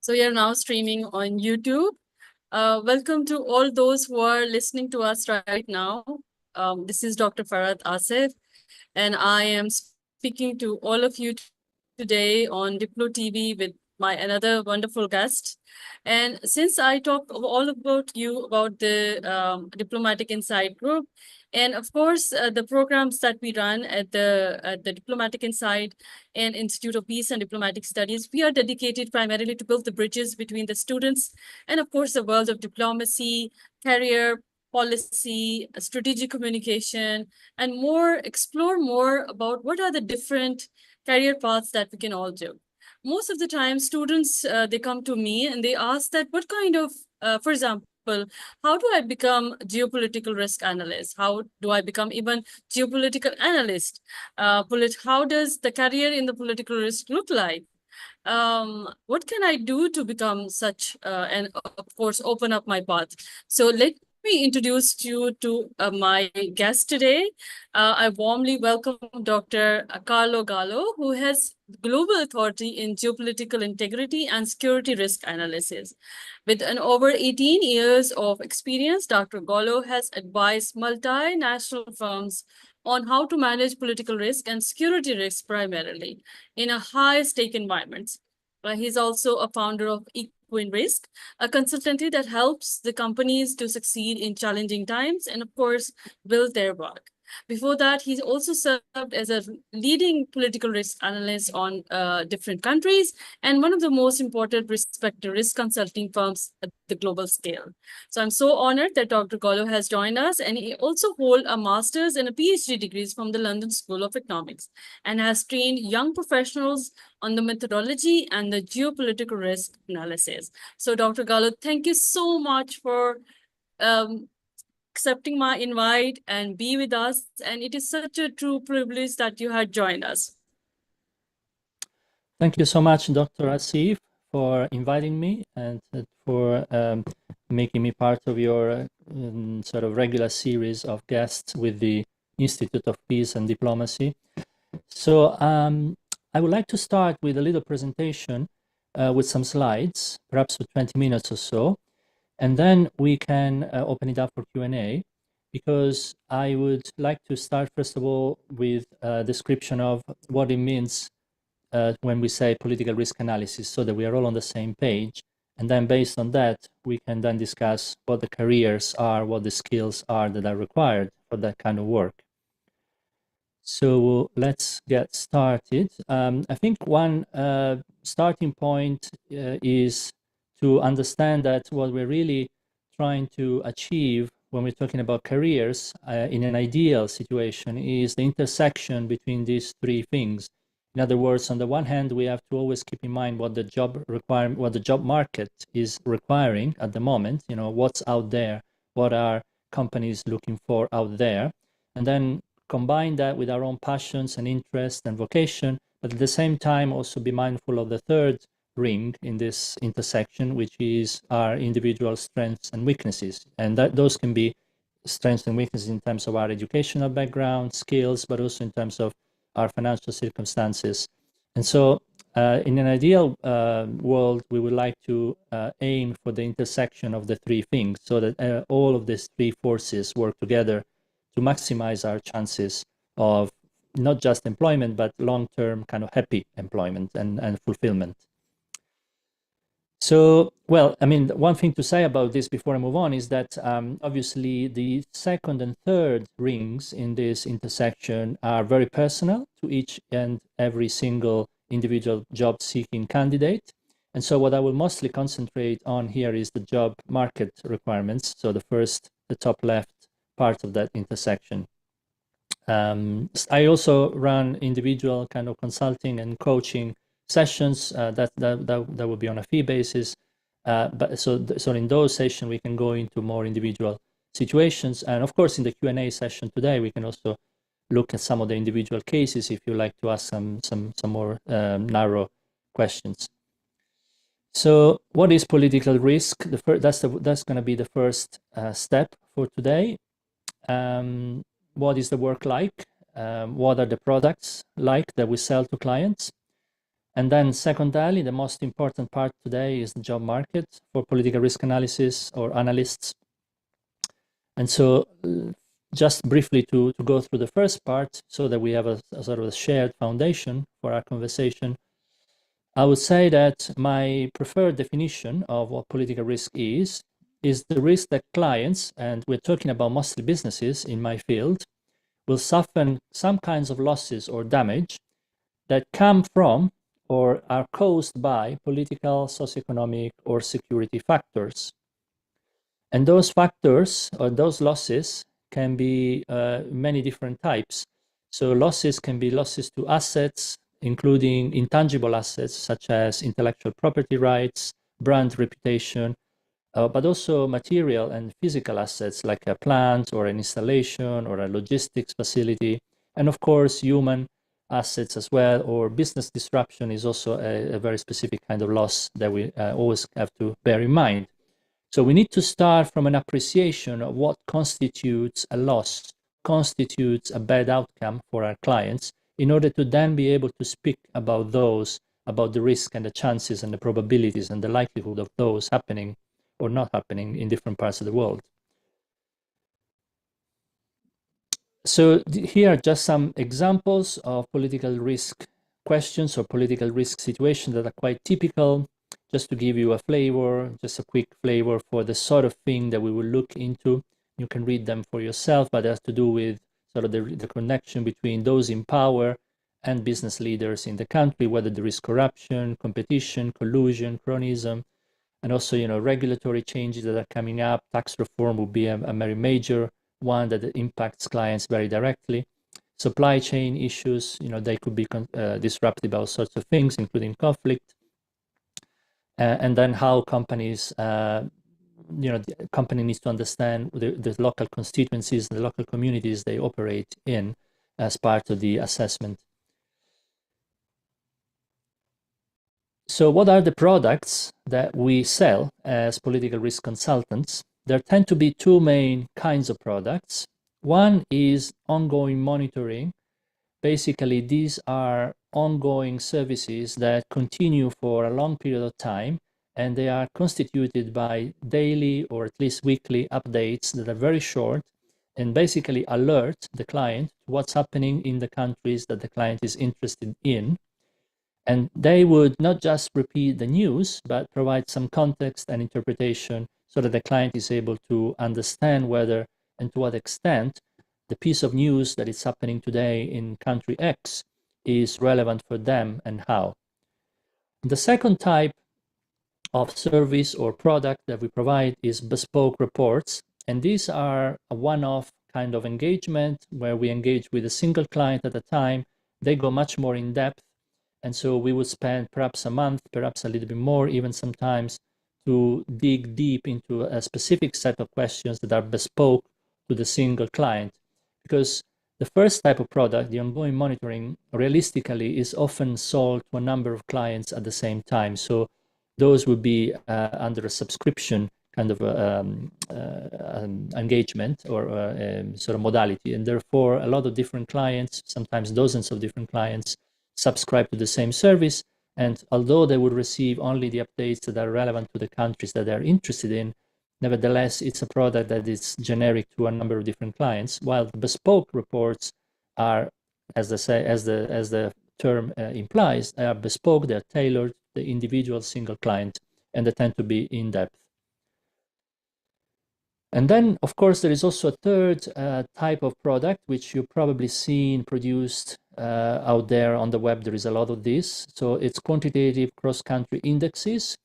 So we are now streaming on YouTube. Welcome to all those who are listening to us right now. This is Dr. Farad Asif, and I am speaking to all of you today on Diplo TV with my another wonderful guest. And since I talk all about you about the Diplomatic Insight Group, and of course the programs that we run at the Diplomatic Insight and Institute of Peace and Diplomatic Studies, we are dedicated primarily to build the bridges between the students and of course the world of diplomacy, career, policy, strategic communication, and more explore more about what are the different career paths that we can all do. Most of the time students they come to me and they ask that what kind of for example, how do I become geopolitical risk analyst? How do I become even geopolitical analyst? How does the career in the political risk look like? What can I do to become such and of course open up my path? So let me introduce you to my guest today. I warmly welcome Dr. Carlo Gallo, who has global authority in geopolitical integrity and security risk analysis. With an over 18 years of experience, Dr. Gallo has advised multinational firms on how to manage political risk and security risk primarily in a high-stake environments. He's also a founder of Equine Risk, a consultancy that helps the companies to succeed in challenging times and, of course, build their work. Before that, he's also served as a leading political risk analyst on different countries and one of the most important respected risk consulting firms at the global scale. So I'm so honored that Dr. Gallo has joined us, and he also holds a master's and a PhD degrees from the London School of Economics and has trained young professionals on the methodology and the geopolitical risk analysis. So Dr. Gallo, thank you so much for accepting my invite and be with us. And it is such a true privilege that you had joined us. Thank you so much, Dr. Asif, for inviting me and for making me part of your sort of regular series of guests with the Institute of Peace and Diplomacy. So I would like to start with a little presentation with some slides, perhaps for 20 minutes or so, and then we can open it up for Q&A, because I would like to start, first of all, with a description of what it means when we say political risk analysis, so that we are all on the same page. And then based on that, we can then discuss what the careers are, what the skills are that are required for that kind of work. So let's get started. I think one starting point is to understand that what we're really trying to achieve when we're talking about careers in an ideal situation is the intersection between these three things. In other words, on the one hand, we have to always keep in mind what the job market is requiring at the moment. You know, what's out there, what are companies looking for out there, and then combine that with our own passions and interests and vocation, but at the same time also be mindful of the third ring in this intersection, which is our individual strengths and weaknesses. And those can be strengths and weaknesses in terms of our educational background, skills, but also in terms of our financial circumstances. And so in an ideal world, we would like to aim for the intersection of the three things, so that all of these three forces work together to maximize our chances of not just employment, but long-term kind of happy employment and fulfillment. So, well, I mean, one thing to say about this before I move on is that obviously the second and third rings in this intersection are very personal to each and every single individual job-seeking candidate. And so what I will mostly concentrate on here is the job market requirements. So the top left part of that intersection. I also run individual kind of consulting and coaching sessions that will be on a fee basis. But so in those sessions, we can go into more individual situations. And of course, in the Q&A session today, we can also look at some of the individual cases if you like to ask some more narrow questions. So what is political risk? That's going to be the first step for today. What is the work like? What are the products like that we sell to clients? And then secondarily, the most important part today is the job market for political risk analysis or analysts. And so just briefly to go through the first part so that we have a sort of a shared foundation for our conversation, I would say that my preferred definition of what political risk is the risk that clients, and we're talking about mostly businesses in my field, will suffer some kinds of losses or damage that come from or are caused by political, socioeconomic, or security factors. And those factors or those losses can be many different types. So losses can be losses to assets, including intangible assets such as intellectual property rights, brand reputation, but also material and physical assets like a plant or an installation or a logistics facility, and of course human assets as well, or business disruption is also a very specific kind of loss that we always have to bear in mind. So we need to start from an appreciation of what constitutes a loss, constitutes a bad outcome for our clients, in order to then be able to speak about those, about the risk and the chances and the probabilities and the likelihood of those happening or not happening in different parts of the world. So here are just some examples of political risk questions or political risk situations that are quite typical, just to give you a flavor, just a quick flavor for the sort of thing that we will look into. You can read them for yourself, but it has to do with sort of the connection between those in power and business leaders in the country, whether there is corruption, competition, collusion, cronyism, and also, regulatory changes that are coming up. Tax reform will be a very major one that impacts clients very directly. Supply chain issues, they could be disrupted by all sorts of things, including conflict. And then how companies, the company needs to understand the local constituencies, the local communities they operate in as part of the assessment. So what are the products that we sell as political risk consultants? There tend to be two main kinds of products. One is ongoing monitoring. Basically, these are ongoing services that continue for a long period of time, and they are constituted by daily or at least weekly updates that are very short and basically alert the client to what's happening in the countries that the client is interested in. And they would not just repeat the news, but provide some context and interpretation so that the client is able to understand whether and to what extent the piece of news that is happening today in country X is relevant for them and how. The second type of service or product that we provide is bespoke reports. And these are a one-off kind of engagement where we engage with a single client at a time. They go much more in depth. And so we would spend perhaps a month, perhaps a little bit more, even sometimes, to dig deep into a specific set of questions that are bespoke to the single client. Because the first type of product, the ongoing monitoring, realistically is often sold to a number of clients at the same time. So those would be under a subscription kind of engagement or sort of modality. And therefore, a lot of different clients, sometimes dozens of different clients, subscribe to the same service. And although they would receive only the updates that are relevant to the countries that they're interested in, nevertheless, it's a product that is generic to a number of different clients, while the bespoke reports are, as the term implies, they are bespoke, they're tailored to the individual single client, and they tend to be in-depth. And then, of course, there is also a third type of product, which you've probably seen produced out there on the web. There is a lot of this. So it's quantitative cross-country indexes.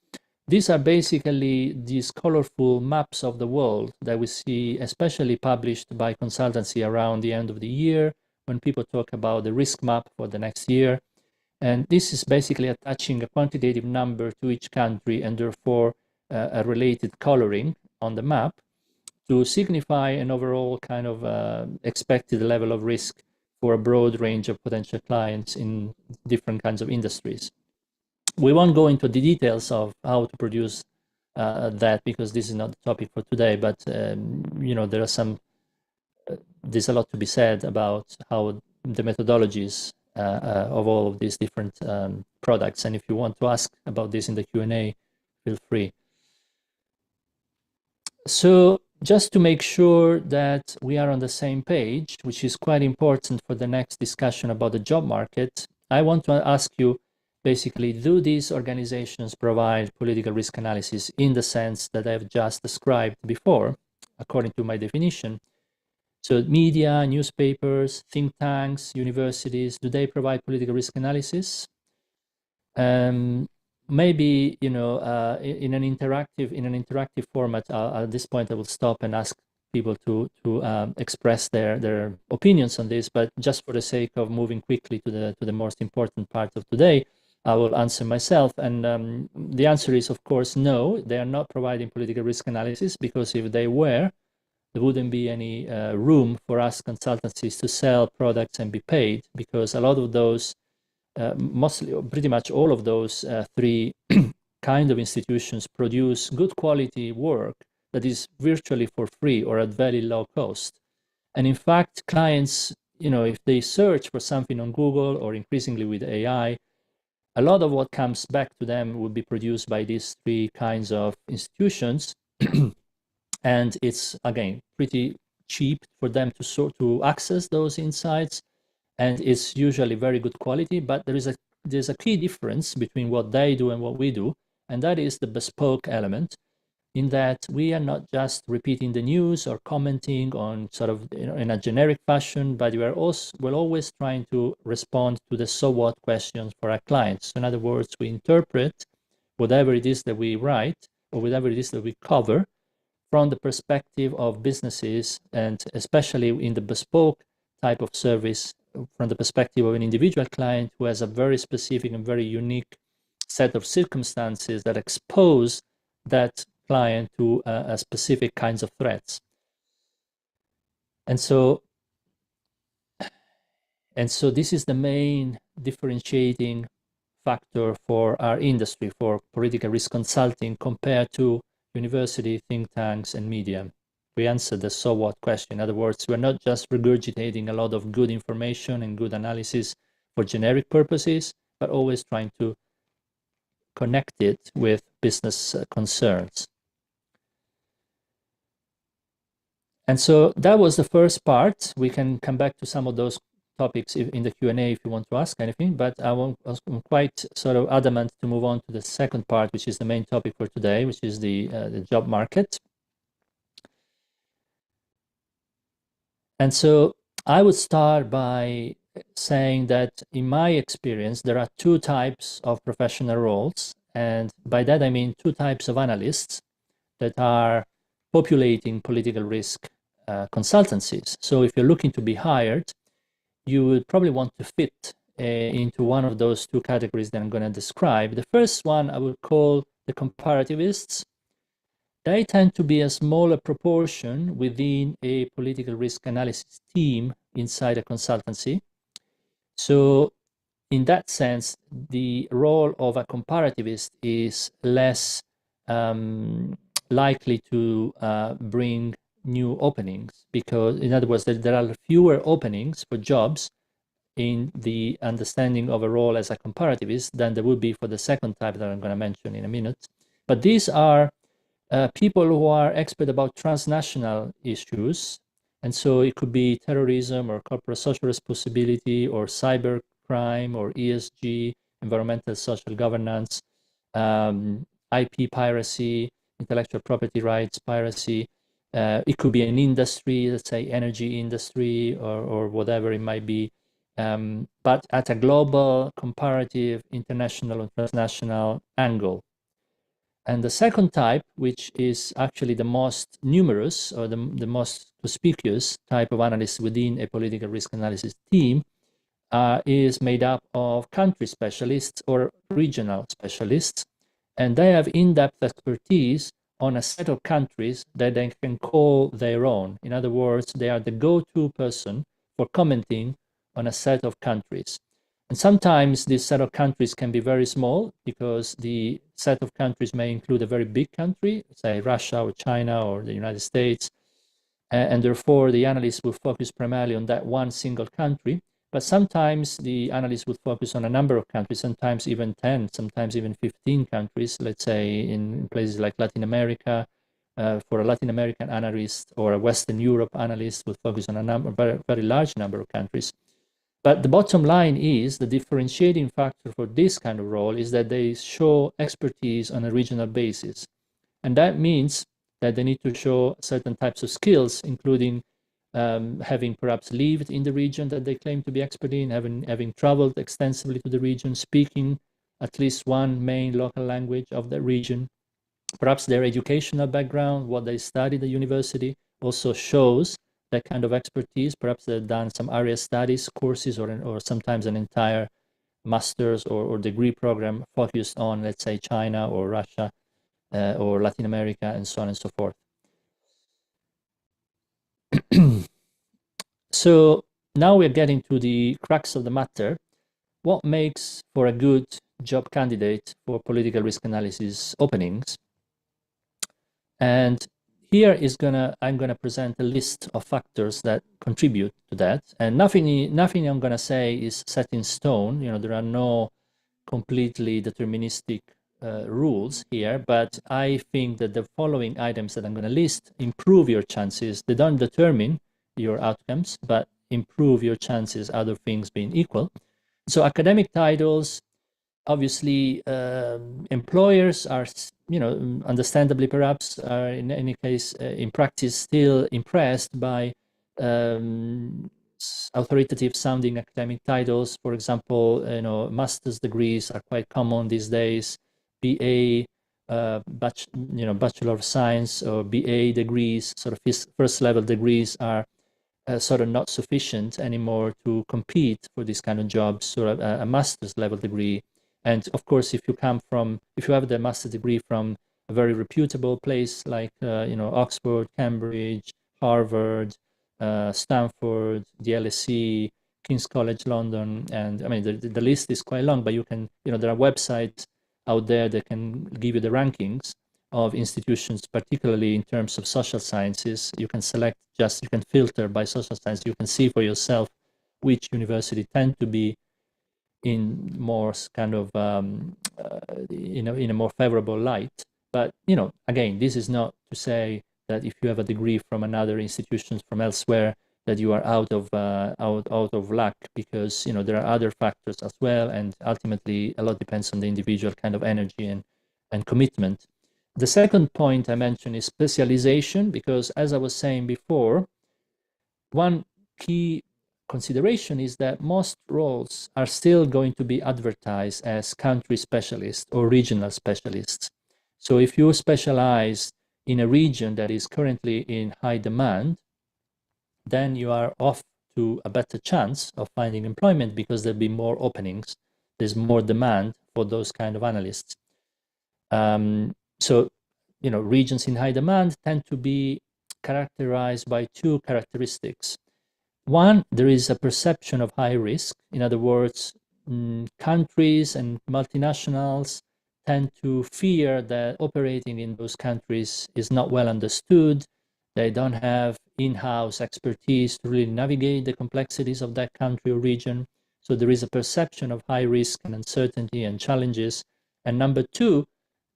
These are basically these colorful maps of the world that we see, especially published by consultancy around the end of the year, when people talk about the risk map for the next year. And this is basically attaching a quantitative number to each country and therefore a related coloring on the map to signify an overall kind of expected level of risk for a broad range of potential clients in different kinds of industries. We won't go into the details of how to produce that because this is not the topic for today, but there's a lot to be said about how the methodologies of all of these different products. And if you want to ask about this in the Q&A, feel free. So just to make sure that we are on the same page, which is quite important for the next discussion about the job market, I want to ask you, basically, do these organizations provide political risk analysis in the sense that I've just described before, according to my definition? So media, newspapers, think tanks, universities, do they provide political risk analysis? Maybe, you know, in an interactive format, at this point I will stop and ask people to express their opinions on this. But just for the sake of moving quickly to the most important part of today, I will answer myself. And the answer is, of course, no. They are not providing political risk analysis, because if they were, there wouldn't be any room for us consultancies to sell products and be paid, because a lot of those, mostly, pretty much all of those three kind of institutions produce good quality work that is virtually for free or at very low cost. And in fact, clients, you know, if they search for something on Google or increasingly with AI, a lot of what comes back to them will be produced by these three kinds of institutions. And it's, again, pretty cheap for them to access those insights, and it's usually very good quality. But there's a key difference between what they do and what we do, and that is the bespoke element, in that we are not just repeating the news or commenting on sort of, you know, in a generic fashion, but we're always trying to respond to the so what questions for our clients. So in other words, we interpret whatever it is that we write or whatever it is that we cover from the perspective of businesses, and especially in the bespoke type of service, from the perspective of an individual client who has a very specific and very unique set of circumstances that expose that client to a specific kinds of threats. And so this is the main differentiating factor for our industry, for political risk consulting, compared to university, think tanks, and media. We answer the so what question. In other words, we're not just regurgitating a lot of good information and good analysis for generic purposes, but always trying to connect it with business concerns. And so that was the first part. We can come back to some of those topics in the Q&A if you want to ask anything, but I'm quite sort of adamant to move on to the second part, which is the main topic for today, which is the job market. And so I would start by saying that in my experience, there are two types of professional roles. And by that, I mean two types of analysts that are populating political risk consultancies. So if you're looking to be hired, you would probably want to fit into one of those two categories that I'm going to describe. The first one I would call the comparativists. They tend to be a smaller proportion within a political risk analysis team inside a consultancy. So in that sense, the role of a comparativist is less likely to bring new openings, because, in other words, there are fewer openings for jobs in the understanding of a role as a comparativist than there would be for the second type that I'm going to mention in a minute. But these are people who are expert about transnational issues. And so it could be terrorism or corporate social responsibility or cyber crime or ESG, environmental social governance, IP piracy, intellectual property rights piracy. It could be an industry, let's say energy industry or whatever it might be, but at a global, comparative, international or transnational angle. And the second type, which is actually the most numerous or the most conspicuous type of analyst within a political risk analysis team, is made up of country specialists or regional specialists. And they have in-depth expertise on a set of countries that they can call their own. In other words, they are the go-to person for commenting on a set of countries. And sometimes this set of countries can be very small, because the set of countries may include a very big country, say Russia or China or the United States. And therefore, the analyst will focus primarily on that one single country. But sometimes the analyst would focus on a number of countries, sometimes even 10, sometimes even 15 countries, let's say in places like Latin America. For a Latin American analyst or a Western Europe analyst would focus on a very, very large number of countries. But the bottom line is the differentiating factor for this kind of role is that they show expertise on a regional basis. And that means that they need to show certain types of skills, including having perhaps lived in the region that they claim to be expert in, having traveled extensively to the region, speaking at least one main local language of that region. Perhaps their educational background, what they studied at university, also shows that kind of expertise. Perhaps they've done some area studies courses or sometimes an entire master's or degree program focused on, let's say, China or Russia or Latin America and so on and so forth. So now we're getting to the crux of the matter. What makes for a good job candidate for political risk analysis openings? And here I'm gonna present a list of factors that contribute to that. And nothing I'm gonna say is set in stone. There are no completely deterministic rules here, but I think that the following items that I'm going to list improve your chances. They don't determine your outcomes, but improve your chances, other things being equal. So academic titles, obviously, employers are, understandably perhaps, are in any case, in practice, still impressed by authoritative sounding academic titles. For example, master's degrees are quite common these days. BA, Bachelor of Science or BA degrees, sort of first level degrees are sort of not sufficient anymore to compete for these kind of jobs. So a master's level degree, and of course, if you have the master's degree from a very reputable place like Oxford, Cambridge, Harvard, Stanford, the LSE, King's College London, and I mean the list is quite long. But there are websites out there that can give you the rankings of institutions, particularly in terms of social sciences. You can filter by social science. You can see for yourself which university tend to be in more kind of in a more favorable light. But again, this is not to say that if you have a degree from another institution from elsewhere that you are out of luck, because there are other factors as well, and ultimately a lot depends on the individual kind of energy and commitment. The second point I mentioned is specialization, because as I was saying before, one key consideration is that most roles are still going to be advertised as country specialists or regional specialists. So if you specialize in a region that is currently in high demand, then you are off to a better chance of finding employment because there'll be more openings. There's more demand for those kind of analysts. So, regions in high demand tend to be characterized by two characteristics. One, there is a perception of high risk. In other words, countries and multinationals tend to fear that operating in those countries is not well understood. They don't have in-house expertise to really navigate the complexities of that country or region. So there is a perception of high risk and uncertainty and challenges. And number two,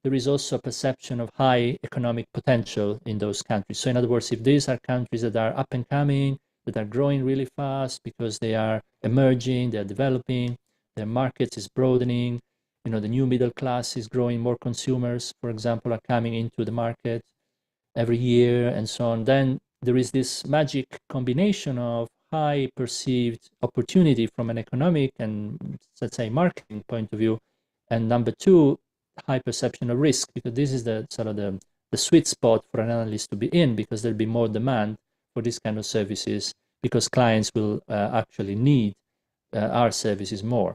there is also a perception of high economic potential in those countries. So in other words, if these are countries that are up and coming, that are growing really fast because they are emerging, they're developing, their market is broadening, the new middle class is growing, more consumers, for example, are coming into the market every year and so on, then there is this magic combination of high perceived opportunity from an economic and, let's say, marketing point of view, and number two, high perception of risk, because this is the sort of the sweet spot for an analyst to be in, because there'll be more demand for this kind of services, because clients will actually need our services more.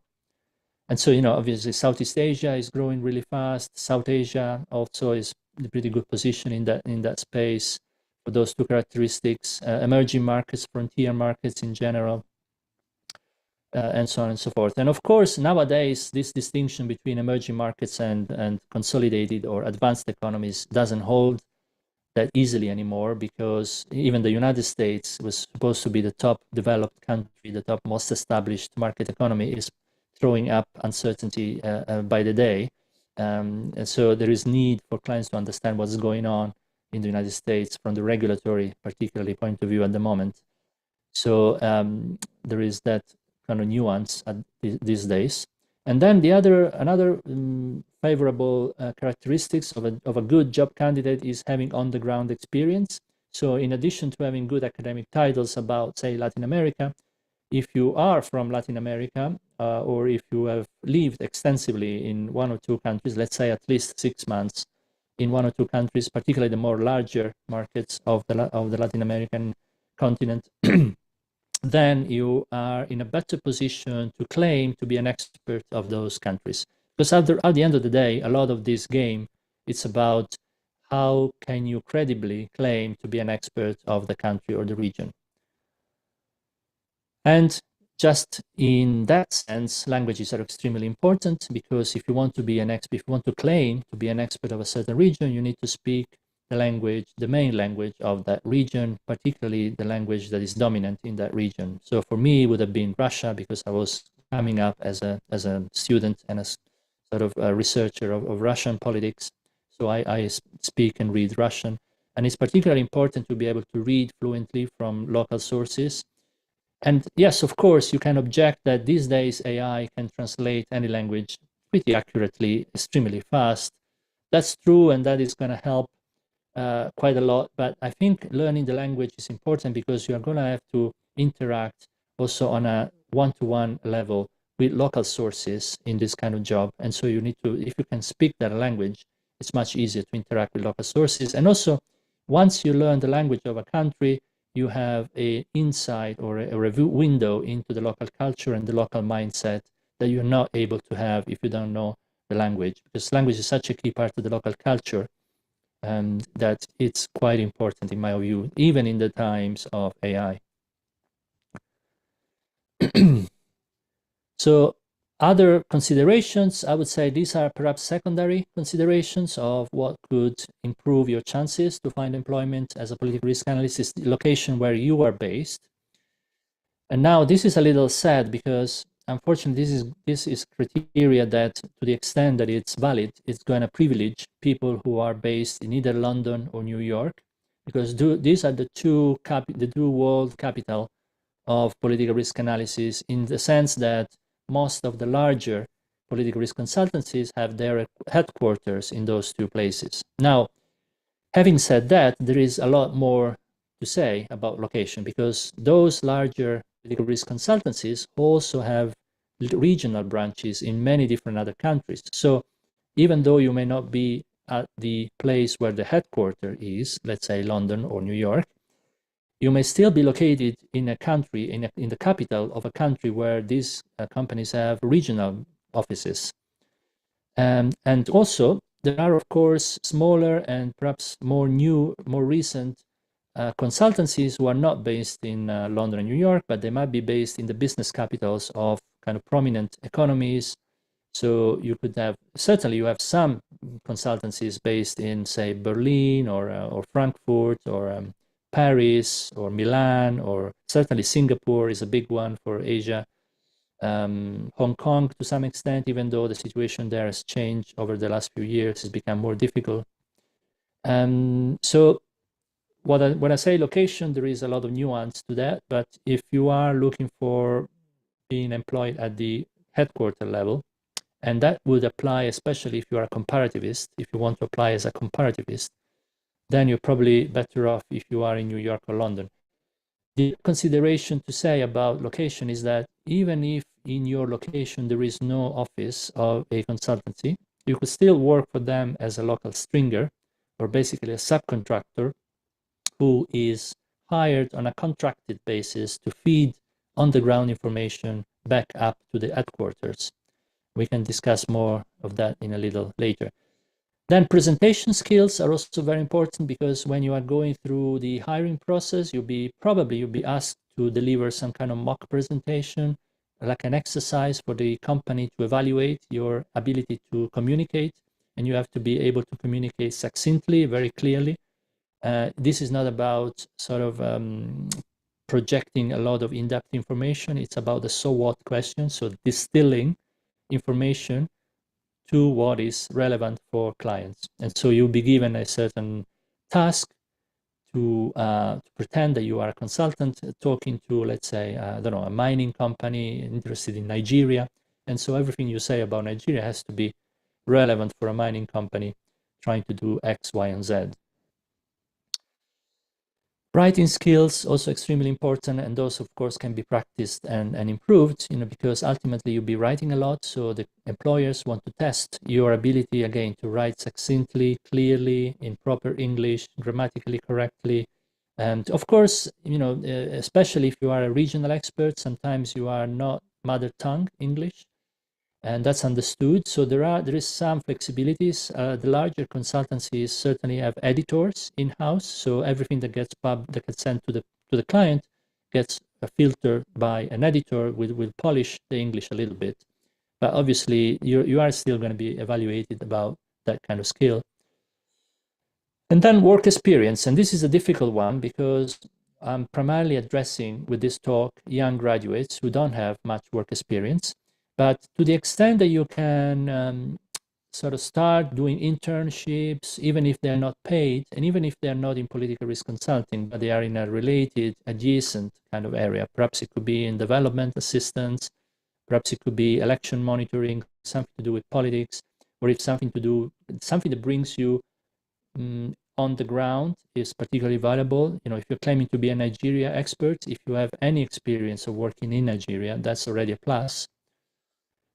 And so, obviously Southeast Asia is growing really fast. South Asia also is in a pretty good position in that space for those two characteristics. Emerging markets, frontier markets in general, and so on and so forth. And of course, nowadays, this distinction between emerging markets and consolidated or advanced economies doesn't hold that easily anymore, because even the United States was supposed to be the top developed country, the top most established market economy, is throwing up uncertainty by the day. And so there is need for clients to understand what's going on in the United States from the regulatory, particularly point of view at the moment. So there is that kind of nuance at these days. And then another favorable characteristics of a good job candidate is having on-the-ground experience. So in addition to having good academic titles about, say, Latin America, if you are from Latin America, or if you have lived extensively in one or two countries, let's say at least 6 months in one or two countries, particularly the more larger markets of the Latin American continent, then you are in a better position to claim to be an expert of those countries. Because at the end of the day, a lot of this game, it's about how can you credibly claim to be an expert of the country or the region. And just in that sense, languages are extremely important, because if you want to be an expert, if you want to claim to be an expert of a certain region, you need to speak the language, the main language of that region, particularly the language that is dominant in that region. So for me, it would have been Russia, because I was coming up as a student and as sort of a researcher of Russian politics. So I speak and read Russian. And it's particularly important to be able to read fluently from local sources. And yes, of course, you can object that these days AI can translate any language pretty accurately, extremely fast. That's true, and that is going to help quite a lot. But I think learning the language is important, because you are going to have to interact also on a one-to-one level with local sources in this kind of job. And so you need to, if you can speak that language, it's much easier to interact with local sources. And also, once you learn the language of a country, you have an insight or a review window into the local culture and the local mindset that you're not able to have if you don't know the language, because language is such a key part of the local culture, that it's quite important in my view, even in the times of AI. So other considerations, I would say these are perhaps secondary considerations of what could improve your chances to find employment as a political risk analyst, is the location where you are based. And now this is a little sad, because unfortunately this is criteria that, to the extent that it's valid, it's going to privilege people who are based in either London or New York, because these are the two world capital of political risk analysis, in the sense that most of the larger political risk consultancies have their headquarters in those two places. Now, having said that, there is a lot more to say about location, because those larger political risk consultancies also have regional branches in many different other countries. So even though you may not be at the place where the headquarter is, let's say London or New York, you may still be located in a country, in the capital of a country where these companies have regional offices. And also, there are, of course, smaller and perhaps more recent consultancies who are not based in London and New York, but they might be based in the business capitals of kind of prominent economies. So you could have, certainly you have some consultancies based in, say, Berlin or Frankfurt or Paris or Milan, or certainly Singapore is a big one for Asia. Hong Kong to some extent, even though the situation there has changed over the last few years, has become more difficult. So when I say location, there is a lot of nuance to that. But if you are looking for being employed at the headquarter level, and that would apply especially if you are a comparativist, if you want to apply as a comparativist, then you're probably better off if you are in New York or London. The consideration to say about location is that even if in your location there is no office of a consultancy, you could still work for them as a local stringer, or basically a subcontractor who is hired on a contracted basis to feed on-the-ground information back up to the headquarters. We can discuss more of that in a little later. Then presentation skills are also very important, because when you are going through the hiring process, you'll be asked to deliver some kind of mock presentation, like an exercise for the company to evaluate your ability to communicate. And you have to be able to communicate succinctly, very clearly. This is not about sort of projecting a lot of in-depth information. It's about the so what question. So distilling information to what is relevant for clients. And so you'll be given a certain task to pretend that you are a consultant talking to, let's say, I don't know, a mining company interested in Nigeria. And so everything you say about Nigeria has to be relevant for a mining company trying to do X, Y, and Z. Writing skills also extremely important, and those of course can be practiced and improved, because ultimately you'll be writing a lot, so the employers want to test your ability again to write succinctly, clearly, in proper English, grammatically correctly. And of course, especially if you are a regional expert, sometimes you are not mother tongue English, and that's understood. So there is some flexibilities. The larger consultancies certainly have editors in house, so everything that gets sent to the client gets filtered by an editor. Will polish the English a little bit, but obviously you are still going to be evaluated about that kind of skill. And then work experience, and this is a difficult one because I'm primarily addressing with this talk young graduates who don't have much work experience. But to the extent that you can sort of start doing internships, even if they're not paid, and even if they're not in political risk consulting, but they are in a related, adjacent kind of area. Perhaps it could be in development assistance, perhaps it could be election monitoring, something to do with politics, or if something that brings you on the ground is particularly valuable. If you're claiming to be a Nigeria expert, if you have any experience of working in Nigeria, that's already a plus.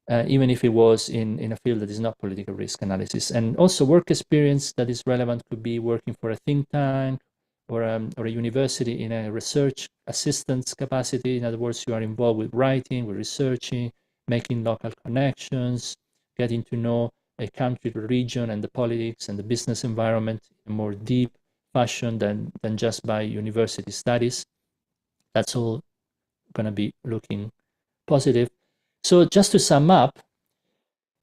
Even if it was in a field that is not political risk analysis. And also work experience that is relevant could be working for a think tank or a university in a research assistance capacity. In other words, you are involved with writing, with researching, making local connections, getting to know a country, the region, and the politics and the business environment in a more deep fashion than just by university studies. That's all going to be looking positive. So just to sum up,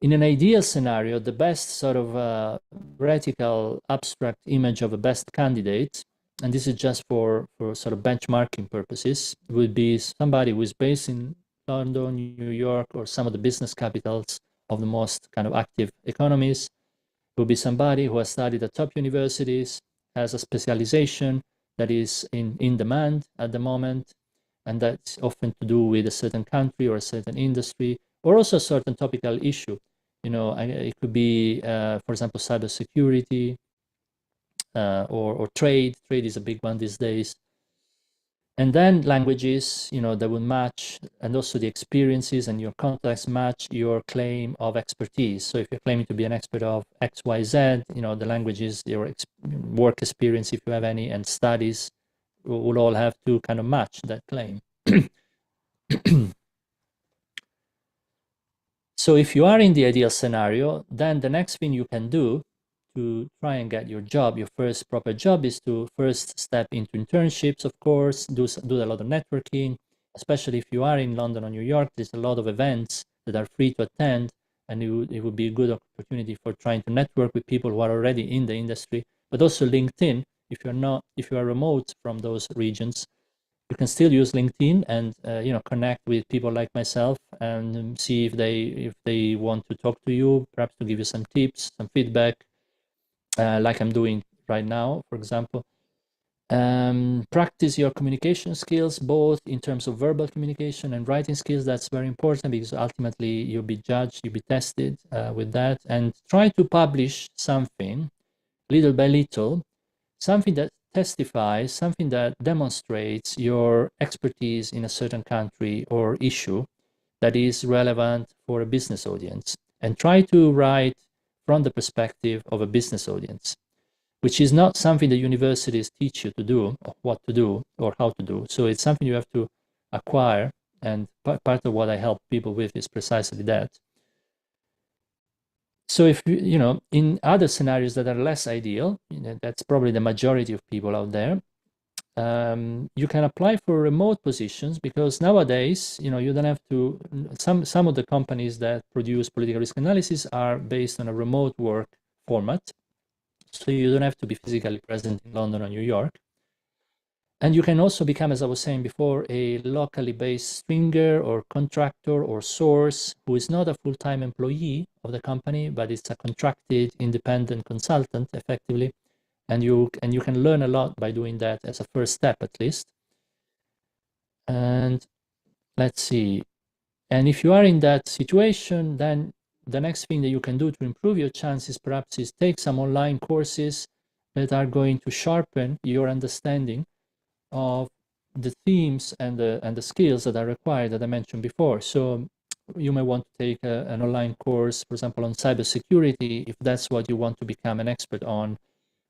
in an ideal scenario, the best sort of theoretical abstract image of a best candidate, and this is just for sort of benchmarking purposes, would be somebody who is based in London, New York, or some of the business capitals of the most kind of active economies. It would be somebody who has studied at top universities, has a specialization that is in demand at the moment, and that's often to do with a certain country or a certain industry, or also a certain topical issue. It could be, for example, cybersecurity or trade. Trade is a big one these days. And then languages, that will match, and also the experiences and your contacts match your claim of expertise. So if you're claiming to be an expert of X, Y, Z, the languages, your work experience, if you have any, and studies will all have to kind of match that claim. So if you are in the ideal scenario, then the next thing you can do to try and get your job, your first proper job, is to first step into internships, of course, do a lot of networking, especially if you are in London or New York. There's a lot of events that are free to attend, and it would be a good opportunity for trying to network with people who are already in the industry. But also LinkedIn, if you are remote from those regions, you can still use LinkedIn and connect with people like myself and see if they want to talk to you, perhaps to give you some tips, some feedback, like I'm doing right now, for example. Practice your communication skills, both in terms of verbal communication and writing skills. That's very important because ultimately you'll be judged, you'll be tested with that. And try to publish something little by little, something that testifies, something that demonstrates your expertise in a certain country or issue that is relevant for a business audience. And try to write from the perspective of a business audience, which is not something the universities teach you to do, or what to do, or how to do. So it's something you have to acquire. And part of what I help people with is precisely that. So if in other scenarios that are less ideal, that's probably the majority of people out there, you can apply for remote positions, because nowadays, you don't have to. Some of the companies that produce political risk analysis are based on a remote work format. So you don't have to be physically present in London or New York. And you can also become, as I was saying before, a locally based stringer or contractor or source who is not a full-time employee of the company, but it's a contracted independent consultant effectively. And you can learn a lot by doing that as a first step, at least. And let's see. And if you are in that situation, then the next thing that you can do to improve your chances perhaps is take some online courses that are going to sharpen your understanding of the themes and the skills that are required that I mentioned before. So you may want to take an online course, for example, on cybersecurity, if that's what you want to become an expert on,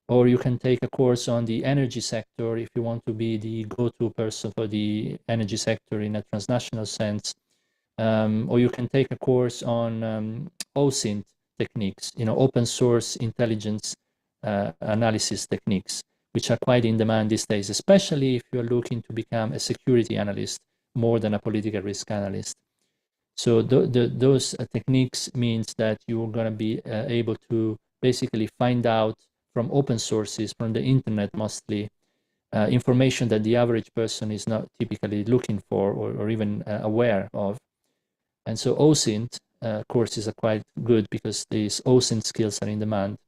or you can take a course on the energy sector if you want to be the go-to person for the energy sector in a transnational sense. Or you can take a course on OSINT techniques, open source intelligence analysis techniques, which are quite in demand these days, especially if you're looking to become a security analyst more than a political risk analyst. So those techniques means that you're going to be able to basically find out from open sources, from the internet mostly, information that the average person is not typically looking for or even aware of. And so OSINT courses are quite good because these OSINT skills are in demand.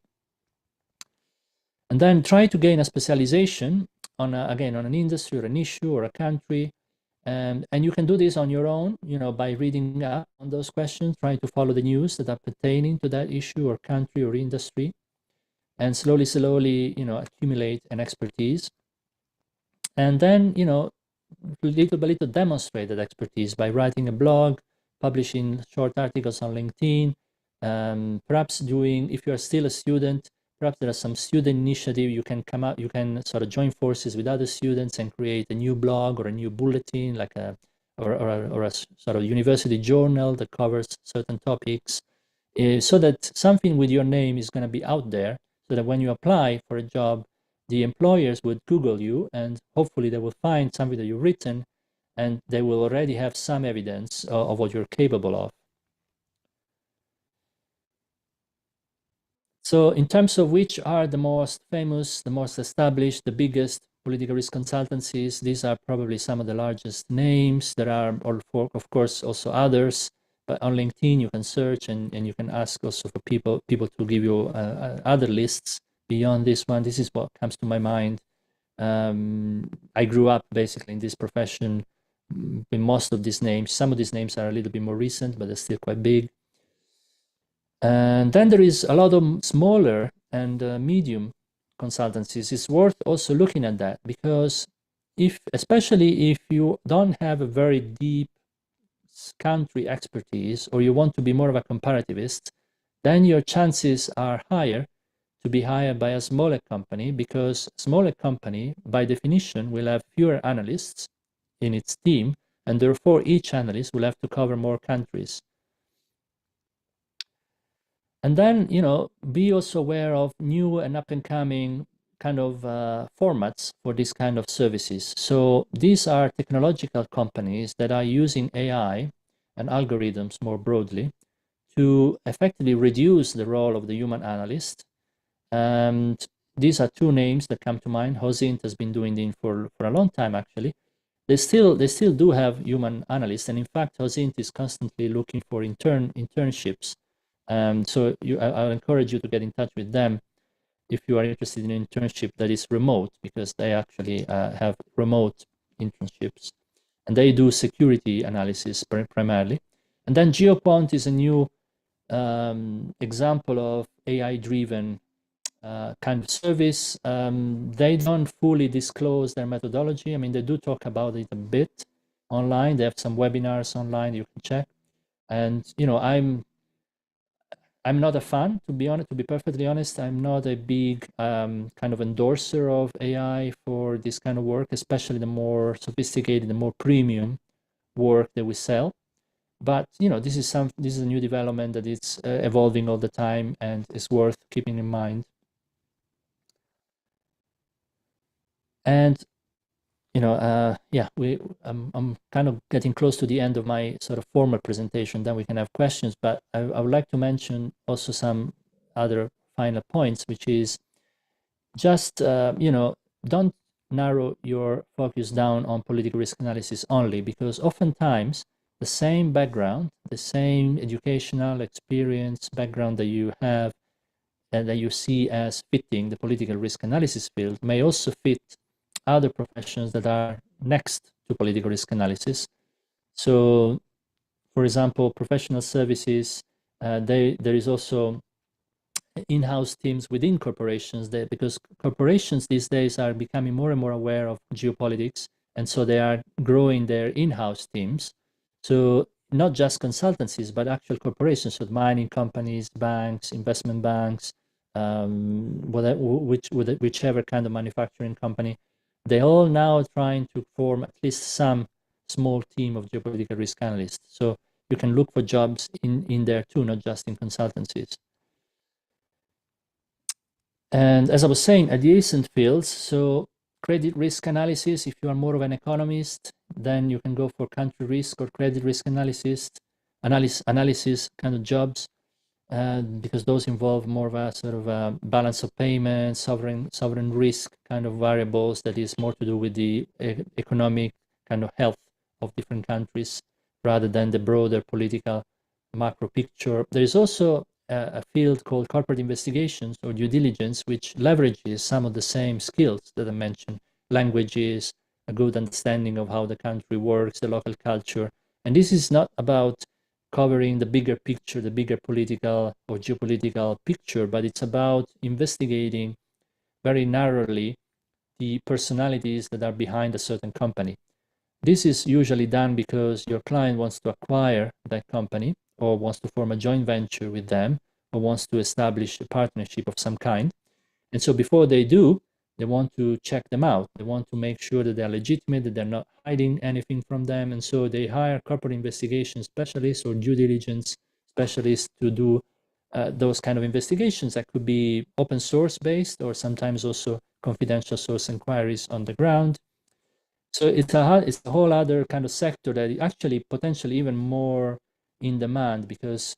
And then try to gain a specialization on, again, on an industry or an issue or a country. And you can do this on your own, by reading up on those questions, trying to follow the news that are pertaining to that issue or country or industry, and slowly, accumulate an expertise. And then, little by little demonstrate that expertise by writing a blog, publishing short articles on LinkedIn, perhaps doing, if you're still a student, perhaps there are some student initiative, you can come out, you can sort of join forces with other students and create a new blog or a new bulletin, like or a sort of university journal that covers certain topics, so that something with your name is going to be out there, so that when you apply for a job, the employers would Google you and hopefully they will find something that you've written and they will already have some evidence of what you're capable of. So in terms of which are the most famous, the most established, the biggest political risk consultancies, these are probably some of the largest names. There are, of course, also others, but on LinkedIn you can search and you can ask also for people to give you other lists beyond this one. This is what comes to my mind. I grew up basically in this profession with most of these names. Some of these names are a little bit more recent, but they're still quite big. And then there is a lot of smaller and medium consultancies. It's worth also looking at that, because especially if you don't have a very deep country expertise or you want to be more of a comparativist, then your chances are higher to be hired by a smaller company, because a smaller company by definition will have fewer analysts in its team, and therefore each analyst will have to cover more countries. And then, be also aware of new and up and coming kind of formats for this kind of services. So these are technological companies that are using AI and algorithms more broadly to effectively reduce the role of the human analyst. And these are two names that come to mind. Hosint has been doing this for a long time, actually. They still do have human analysts, and in fact, Hosint is constantly looking for internships. So I'll encourage you to get in touch with them if you are interested in an internship that is remote, because they actually have remote internships, and they do security analysis primarily. And then Geopolitical is a new example of AI-driven kind of service. They don't fully disclose their methodology. I mean, they do talk about it a bit online. They have some webinars online you can check. And I'm not a fan, to be honest. To be perfectly honest, I'm not a big kind of endorser of AI for this kind of work, especially the more sophisticated, the more premium work that we sell. But this is a new development that is evolving all the time and is worth keeping in mind. And yeah, I'm kind of getting close to the end of my sort of formal presentation. Then we can have questions. But I would like to mention also some other final points, which is just don't narrow your focus down on political risk analysis only, because oftentimes the same background, the same educational experience background that you have and that you see as fitting the political risk analysis field may also fit other professions that are next to political risk analysis. So, for example, professional services, there is also in-house teams within corporations that, because corporations these days are becoming more and more aware of geopolitics, and so they are growing their in-house teams. So not just consultancies, but actual corporations, so mining companies, banks, investment banks, whichever kind of manufacturing company, they all now trying to form at least some small team of geopolitical risk analysts. So you can look for jobs in there too, not just in consultancies. And as I was saying, adjacent fields, so credit risk analysis, if you are more of an economist, then you can go for country risk or credit risk analysis kind of jobs, because those involve more of a sort of a balance of payments, sovereign risk kind of variables that is more to do with the economic kind of health of different countries rather than the broader political macro picture. There is also a field called corporate investigations or due diligence, which leverages some of the same skills that I mentioned: languages, a good understanding of how the country works, the local culture. And this is not about covering the bigger picture, the bigger political or geopolitical picture, but it's about investigating very narrowly the personalities that are behind a certain company. This is usually done because your client wants to acquire that company or wants to form a joint venture with them or wants to establish a partnership of some kind. And so before they do, they want to check them out. They want to make sure that they're legitimate, that they're not hiding anything from them. And so they hire corporate investigation specialists or due diligence specialists to do those kind of investigations that could be open source based or sometimes also confidential source inquiries on the ground. So it's a whole other kind of sector that is actually potentially even more in demand, because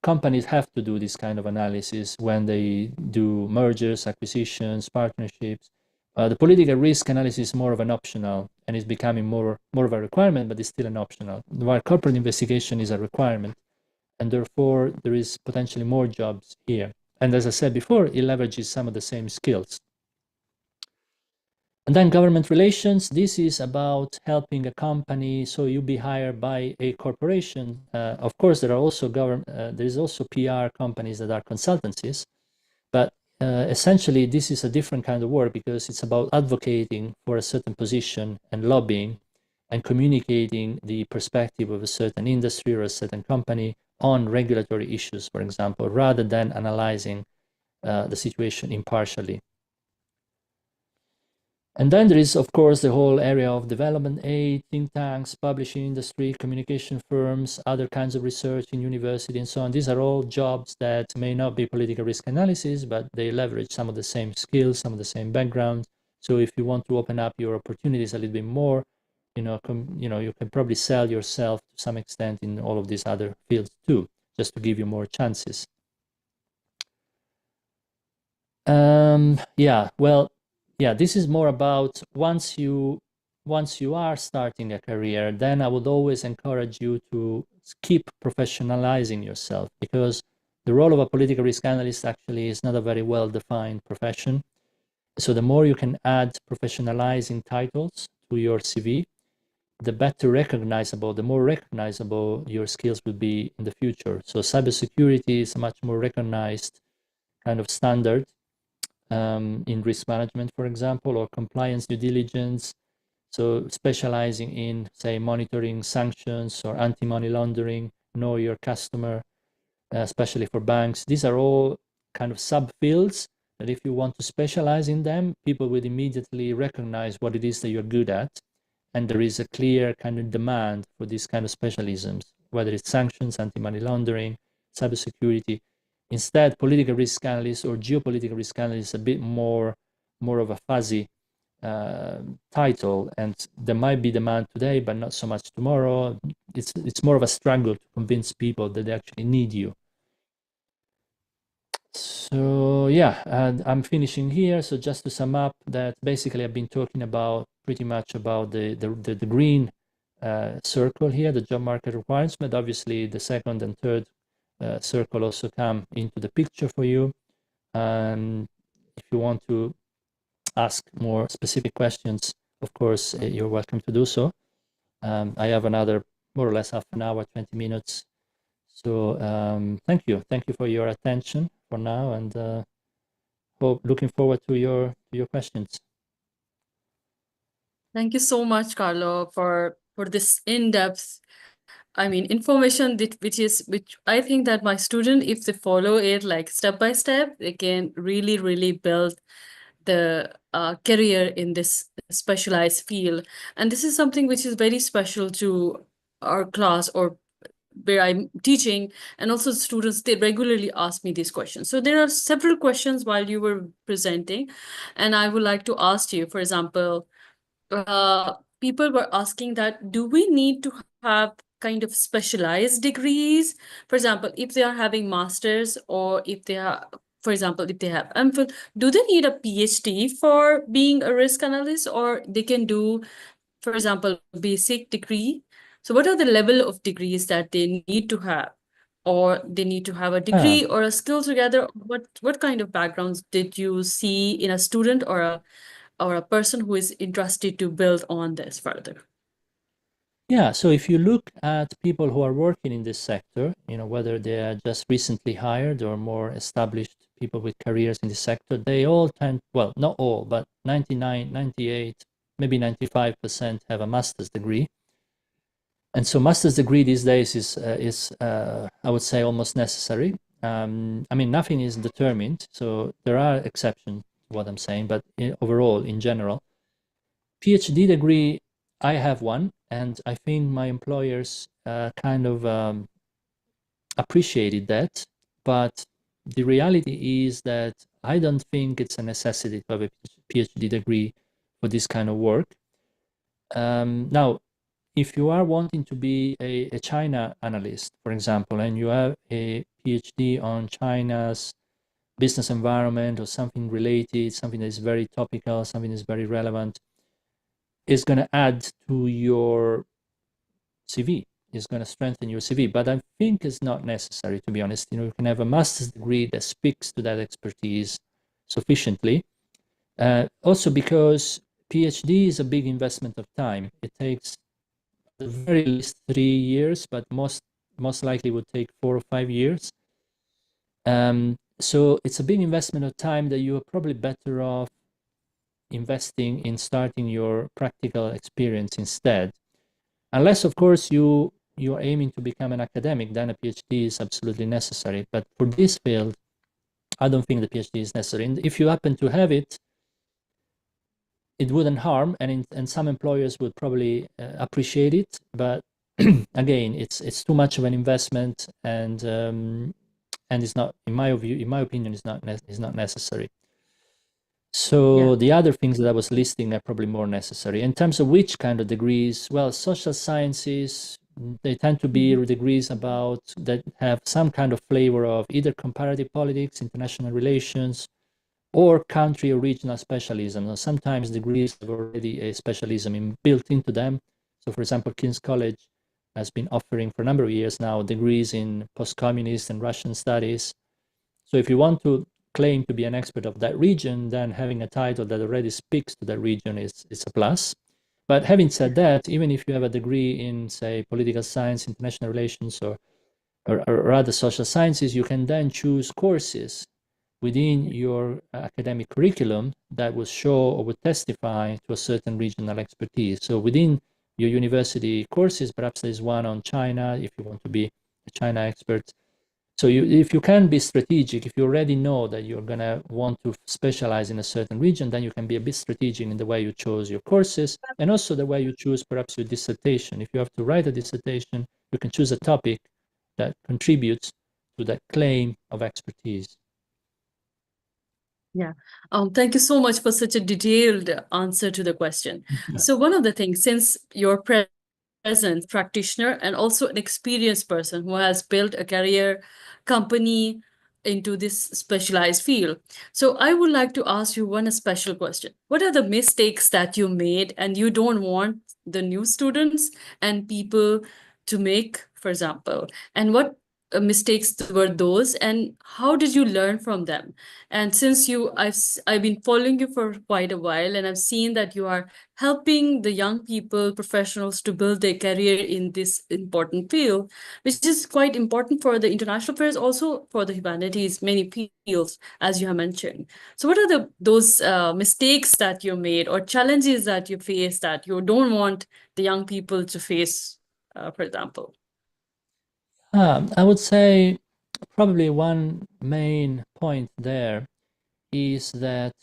companies have to do this kind of analysis when they do mergers, acquisitions, partnerships. The political risk analysis is more of an optional and is becoming more of a requirement, but it's still an optional. While corporate investigation is a requirement, and therefore there is potentially more jobs here. And as I said before, it leverages some of the same skills. And then government relations, this is about helping a company. So you be hired by a corporation. Of course, there are also there is also PR companies that are consultancies, but essentially this is a different kind of work because it's about advocating for a certain position and lobbying and communicating the perspective of a certain industry or a certain company on regulatory issues, for example, rather than analyzing the situation impartially. And then there is, of course, the whole area of development aid, think tanks, publishing industry, communication firms, other kinds of research in university and so on. These are all jobs that may not be political risk analysis, but they leverage some of the same skills, some of the same backgrounds. So if you want to open up your opportunities a little bit more, you can probably sell yourself to some extent in all of these other fields too, just to give you more chances. This is more about once you are starting a career, then I would always encourage you to keep professionalizing yourself, because the role of a political risk analyst actually is not a very well-defined profession. So the more you can add professionalizing titles to your CV, the more recognizable your skills will be in the future. So cybersecurity is a much more recognized kind of standard in risk management, for example, or compliance due diligence. So specializing in, say, monitoring sanctions or anti-money laundering, know your customer, especially for banks. These are all kind of subfields that if you want to specialize in them, people will immediately recognize what it is that you're good at. And there is a clear kind of demand for these kind of specialisms, whether it's sanctions, anti-money laundering, cybersecurity. Instead, political risk analyst or geopolitical risk analyst is a bit more of a fuzzy title, and there might be demand today, but not so much tomorrow. It's more of a struggle to convince people that they actually need you. So yeah, and I'm finishing here. So just to sum up, that basically I've been talking about pretty much about the green circle here, the job market requirements, but obviously the second and third circle also come into the picture for you. And if you want to ask more specific questions, of course, you're welcome to do so. I have another more or less half an hour, 20 minutes. So thank you for your attention for now, and looking forward to your questions. Thank you so much, Carlo, for this in-depth, I mean, information that which I think that my student, if they follow it like step by step, they can really, really build the career in this specialized field. And this is something which is very special to our class or where I'm teaching, and also students, they regularly ask me these questions. So there are several questions while you were presenting, and I would like to ask you, for example, people were asking that do we need to have kind of specialized degrees? For example, if they are having masters, or if they are, for example, if they have MPhil, do they need a PhD for being a risk analyst, or they can do, for example, basic degree? So what are the level of degrees that they need to have? Or they need to have a Ah, degree or a skill together? What kind of backgrounds did you see in a student or a person who is interested to build on this further? yeah. So if you look at people who are working in this sector, whether they are just recently hired or more established people with careers in the sector, they all tend, well, not all, but 99, 98, maybe 95% have a master's degree. And so master's degree these days is I would say almost necessary. I mean, nothing is determined, so there are exceptions to what I'm saying, but overall, in general, PhD degree, I have one, and I think my employers kind of appreciated that. But the reality is that I don't think it's a necessity to have a PhD degree for this kind of work. Now, if you are wanting to be a China analyst, for example, and you have a PhD on China's business environment or something related, something that is very topical, something that is very relevant, is going to add to your CV. Is going to strengthen your CV. But I think it's not necessary, to be honest. You can have a master's degree that speaks to that expertise sufficiently. Also, because PhD is a big investment of time. It takes at the very least 3 years, but most likely would take 4 or 5 years. So it's a big investment of time that you are probably better off investing in starting your practical experience instead. Unless, of course, you're aiming to become an academic, then a PhD is absolutely necessary. But for this field, I don't think the PhD is necessary. And if you happen to have it, it wouldn't harm, and some employers would probably appreciate it. But again, it's too much of an investment, and it's not, in my view, in my opinion, is not necessary. Yeah. So the other things that I was listing are probably more necessary. In terms of which kind of degrees, well, social sciences, they tend to be Mhm. degrees about that have some kind of flavor of either comparative politics, international relations, or country or regional specialism. Or sometimes degrees have already a specialism built into them. So, for example, King's College has been offering for a number of years now degrees in post-communist and Russian studies. So if you want to claim to be an expert of that region, then having a title that already speaks to that region is a plus. But having said that, even if you have a degree in, say, political science, international relations, or other social sciences, you can then choose courses within your academic curriculum that will show or will testify to a certain regional expertise. So within your university courses, perhaps there's one on China, if you want to be a China expert. So if you can be strategic, if you already know that you're going to want to specialize in a certain region, then you can be a bit strategic in the way you chose your courses, and also the way you choose perhaps your dissertation. If you have to write a dissertation, you can choose a topic that contributes to that claim of expertise. Yeah. Thank you so much for such a detailed answer to the question. Yeah. So one of the things, since you're present practitioner and also an experienced person who has built a career, company into this specialized field. So I would like to ask you one special question. What are the mistakes that you made and you don't want the new students and people to make, for example? And what mistakes were those, and how did you learn from them? And since I've been following you for quite a while, and I've seen that you are helping the young people, professionals, to build their career in this important field, which is quite important for the international affairs, also for the humanities, many fields, as you have mentioned. So, what are those mistakes that you made or challenges that you face that you don't want the young people to face, for example? I would say probably one main point there is that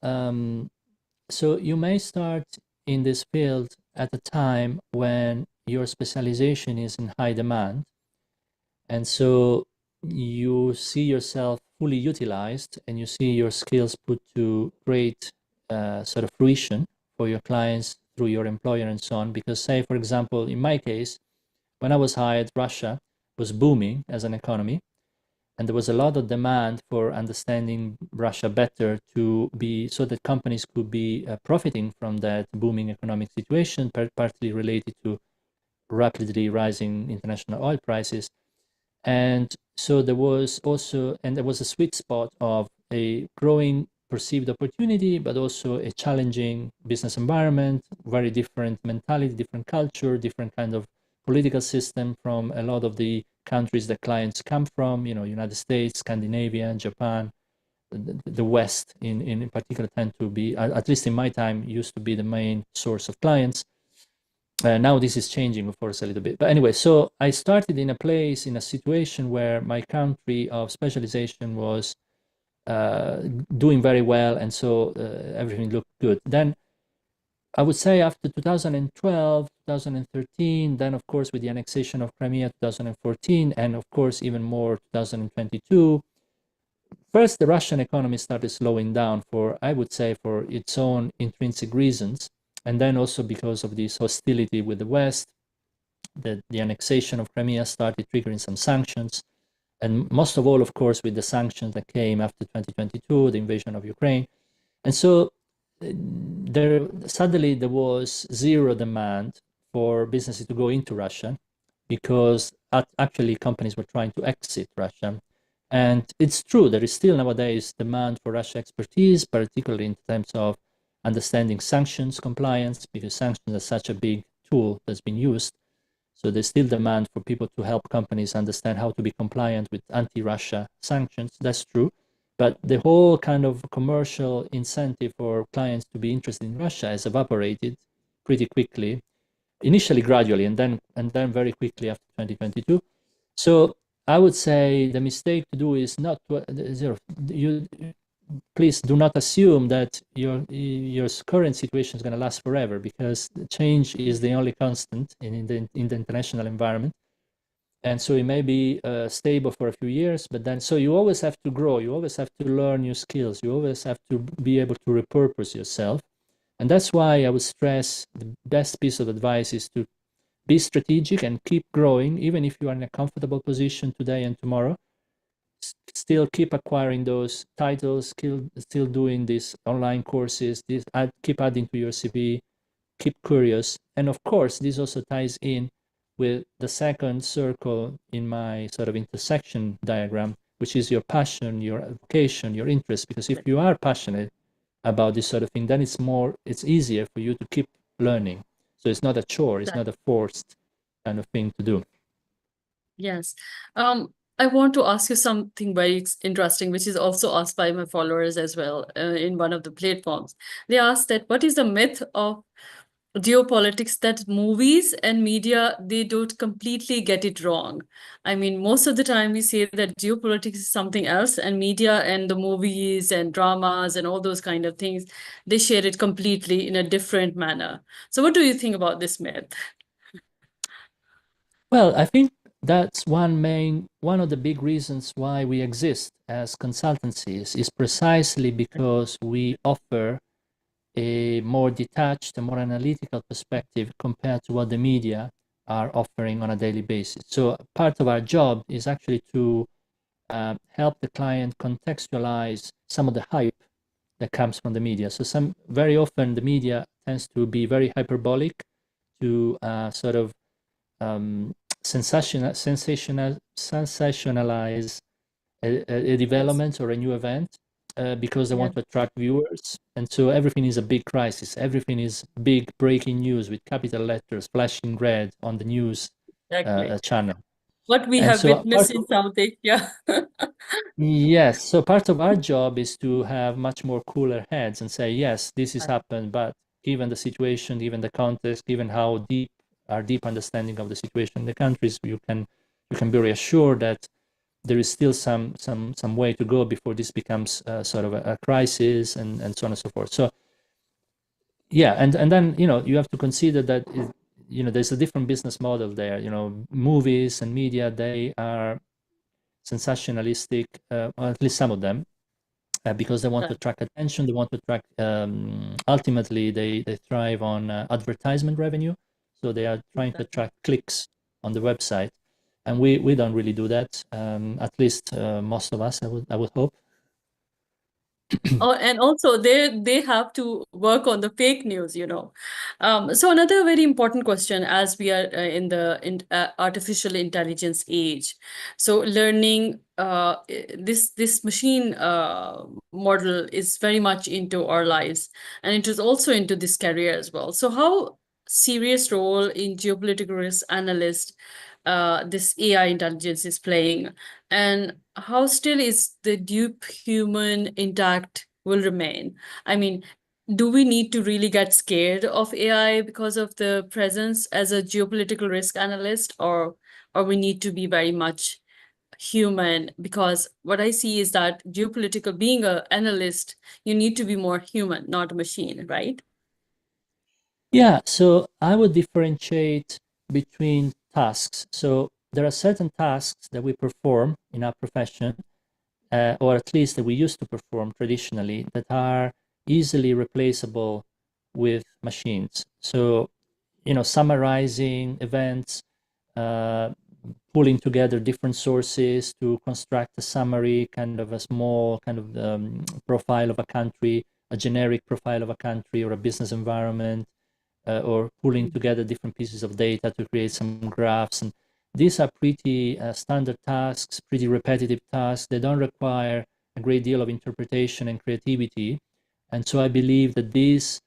so you may start in this field at a time when your specialization is in high demand, and so you see yourself fully utilized and you see your skills put to great sort of fruition for your clients through your employer and so on. Because, say, for example, in my case, when I was hired, Russia was booming as an economy, and there was a lot of demand for understanding Russia better to be so that companies could be profiting from that booming economic situation, partly related to rapidly rising international oil prices. And so there was also, and there was a sweet spot of a growing perceived opportunity, but also a challenging business environment, very different mentality, different culture, different kind of political system from a lot of the countries that clients come from, United States, Scandinavia, Japan, the West in particular tend to be, at least in my time, used to be the main source of clients. Now this is changing, of course, a little bit. But anyway, so I started in a place, in a situation where my country of specialization was doing very well, and so everything looked good. Then I would say after 2012, 2013, then of course with the annexation of Crimea 2014, and of course even more 2022, first the Russian economy started slowing down for, I would say, for its own intrinsic reasons, and then also because of this hostility with the West. The annexation of Crimea started triggering some sanctions, and most of all, of course, with the sanctions that came after 2022, the invasion of Ukraine. And so suddenly there was zero demand for businesses to go into Russia because actually companies were trying to exit Russia. And it's true, there is still nowadays demand for Russia expertise, particularly in terms of understanding sanctions compliance, because sanctions are such a big tool that's been used. So there's still demand for people to help companies understand how to be compliant with anti-Russia sanctions. That's true. But the whole kind of commercial incentive for clients to be interested in Russia has evaporated pretty quickly, initially gradually, and then very quickly after 2022. So I would say the mistake to do is not to, you please do not assume that your current situation is going to last forever, because change is the only constant in the international environment. And so it may be stable for a few years, but then so you always have to grow, you always have to learn new skills, you always have to be able to repurpose yourself. And that's why I would stress the best piece of advice is to be strategic and keep growing, even if you are in a comfortable position today and tomorrow. Still keep acquiring those titles, still doing these online courses, keep adding to your CV, keep curious. And of course, this also ties in with the second circle in my sort of intersection diagram, which is your passion, your vocation, your interest. Because if you are passionate about this sort of thing, then it's easier for you to keep learning. So it's not a chore, it's not a forced kind of thing to do. Yes. I want to ask you something very interesting, which is also asked by my followers as well in one of the platforms. They asked that what is the myth of geopolitics that movies and media, they don't completely get it wrong? I mean, most of the time we say that geopolitics is something else, and media and the movies and dramas and all those kind of things, they share it completely in a different manner. So what do you think about this myth? Well, I think that's one of the big reasons why we exist as consultancies is precisely because we offer a more detached and more analytical perspective compared to what the media are offering on a daily basis. So part of our job is actually to help the client contextualize some of the hype that comes from the media. So very often the media tends to be very hyperbolic to sort of um, sensationalize a Yes, development or a new event because they yeah, want to attract viewers. And so everything is a big crisis. Everything is big breaking news with capital letters flashing red on the news exactly. channel. What we And have so witnessed in South Asia. yes, so part of our job is to have much more cooler heads and say, yes, this has happened, but given the situation, given the context, given how deep our deep understanding of the situation in the countries, you can be reassured that there is still some way to go before this becomes sort of a crisis and so on and so forth. So yeah, and then you have to consider that there's a different business model there. Movies and media, they are sensationalistic, or at least some of them, because they want to Right. attract attention. They want to attract. Ultimately, they thrive on advertisement revenue, so they are trying to Exactly. attract clicks on the website, and we don't really do that. At least most of us, I would hope. Oh, and also they have to work on the fake news, you know. So another very important question as we are in the artificial intelligence age. So learning this machine model is very much into our lives, and it is also into this career as well. So how serious role in geopolitical risk analyst this AI intelligence is playing, and how still is the deep human intact will remain? I mean, do we need to really get scared of AI because of the presence as a geopolitical risk analyst, or we need to be very much human? Because what I see is that geopolitical, being an analyst, you need to be more human, not a machine, right? Yeah, so I would differentiate between tasks. So there are certain tasks that we perform in our profession, or at least that we used to perform traditionally, that are easily replaceable with machines. So, summarizing events, uh, pulling together different sources to construct a summary, kind of a small kind of profile of a country, a generic profile of a country or a business environment, or pulling together different pieces of data to create some graphs. And these are pretty standard tasks, pretty repetitive tasks. They don't require a great deal of interpretation and creativity. And so I believe that these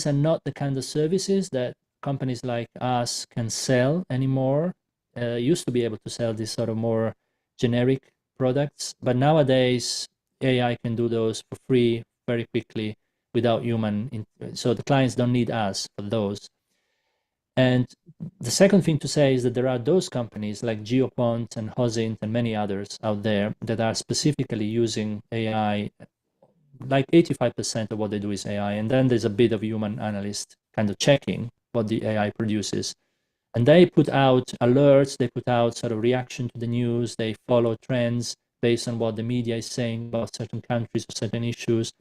are not the kind of services that companies like us can sell anymore. Used to be able to sell these sort of more generic products, but nowadays AI can do those for free very quickly without so the clients don't need us for those. And the second thing to say is that there are those companies like Geopolitical and Hosint and many others out there that are specifically using AI. Like 85% of what they do is AI, and then there's a bit of human analyst kind of checking what the AI produces. And they put out alerts, they put out sort of reaction to the news, they follow trends based on what the media is saying about certain countries or certain issues.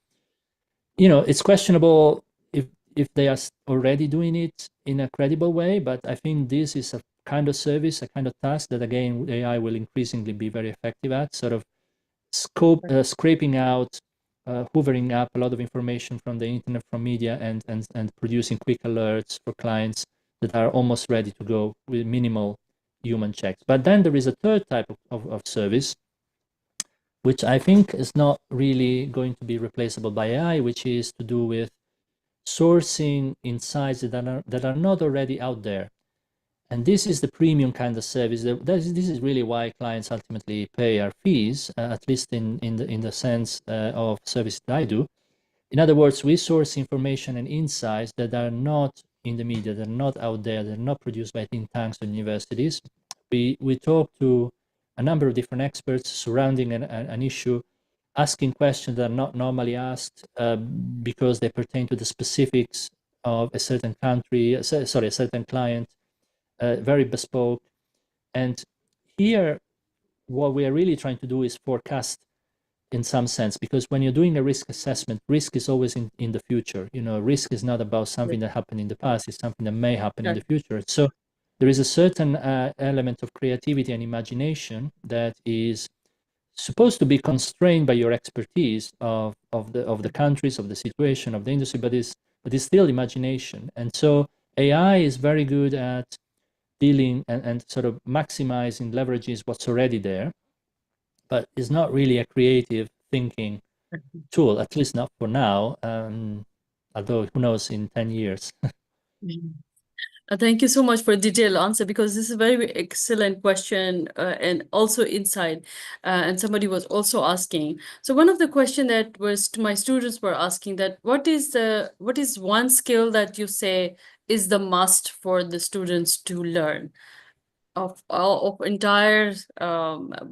It's questionable if they are already doing it in a credible way, but I think this is a kind of service, a kind of task that again AI will increasingly be very effective at, sort of scraping out, hoovering up a lot of information from the internet, from media, and producing quick alerts for clients that are almost ready to go with minimal human checks. But then there is a third type of service, which I think is not really going to be replaceable by AI, which is to do with sourcing insights that are not already out there. And this is the premium kind of service. This is really why clients ultimately pay our fees, at least in the sense of service that I do. In other words, we source information and insights that are not in the media, they're not out there, they're not produced by think tanks or universities. We talk to a number of different experts surrounding an issue, asking questions that are not normally asked because they pertain to the specifics of a certain country, sorry, a certain client, very bespoke. And here, what we are really trying to do is forecast in some sense, because when you're doing a risk assessment, risk is always in the future. Risk is not about something that happened in the past, it's something that may happen in Right. the future. So there is a certain element of creativity and imagination that is supposed to be constrained by your expertise of the countries, of the situation, of the industry, but it's still imagination. And so AI is very good at dealing and sort of maximizing leverages what's already there, but it's not really a creative thinking tool, at least not for now. Although who knows in 10 years. Mhm. Thank you so much for a detailed answer, because this is a very excellent question, and also insight. And somebody was also asking. So one of the question that was to my students were asking that what is one skill that you say is the must for the students to learn of entire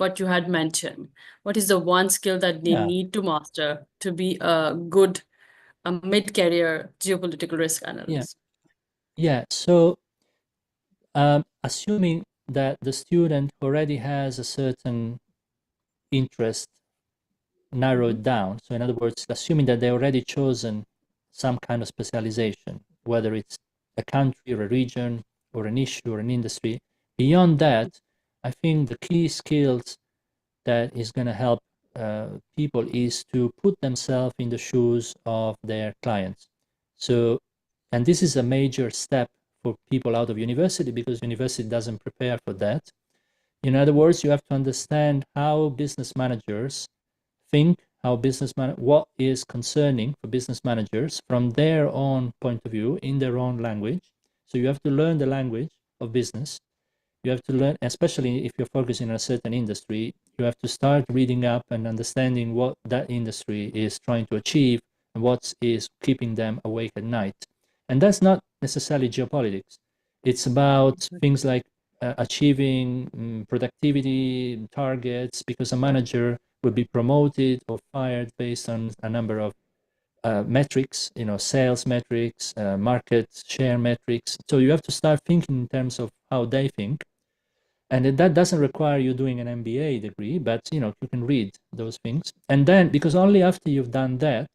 what you had mentioned? What is the one skill that they Yeah, need to master to be a good mid-career geopolitical risk yeah, analyst? yeah. So assuming that the student already has a certain interest Mhm. narrowed down. So, in other words, assuming that they already chosen some kind of specialization, whether it's a country or a region or an issue or an industry. Beyond that, I think the key skills that is going to help people is to put themselves in the shoes of their clients. So, and this is a major step for people out of university, because university doesn't prepare for that. In other words, you have to understand how business managers think, what is concerning for business managers from their own point of view in their own language. So you have to learn the language of business. You have to learn, especially if you're focusing on a certain industry, you have to start reading up and understanding what that industry is trying to achieve and what is keeping them awake at night. And that's not necessarily geopolitics. It's about things like achieving productivity targets, because a manager will be promoted or fired based on a number of metrics, sales metrics, market share metrics. So you have to start thinking in terms of how they think, and that doesn't require you doing an MBA degree, but you can read those things. And then, because only after you've done that,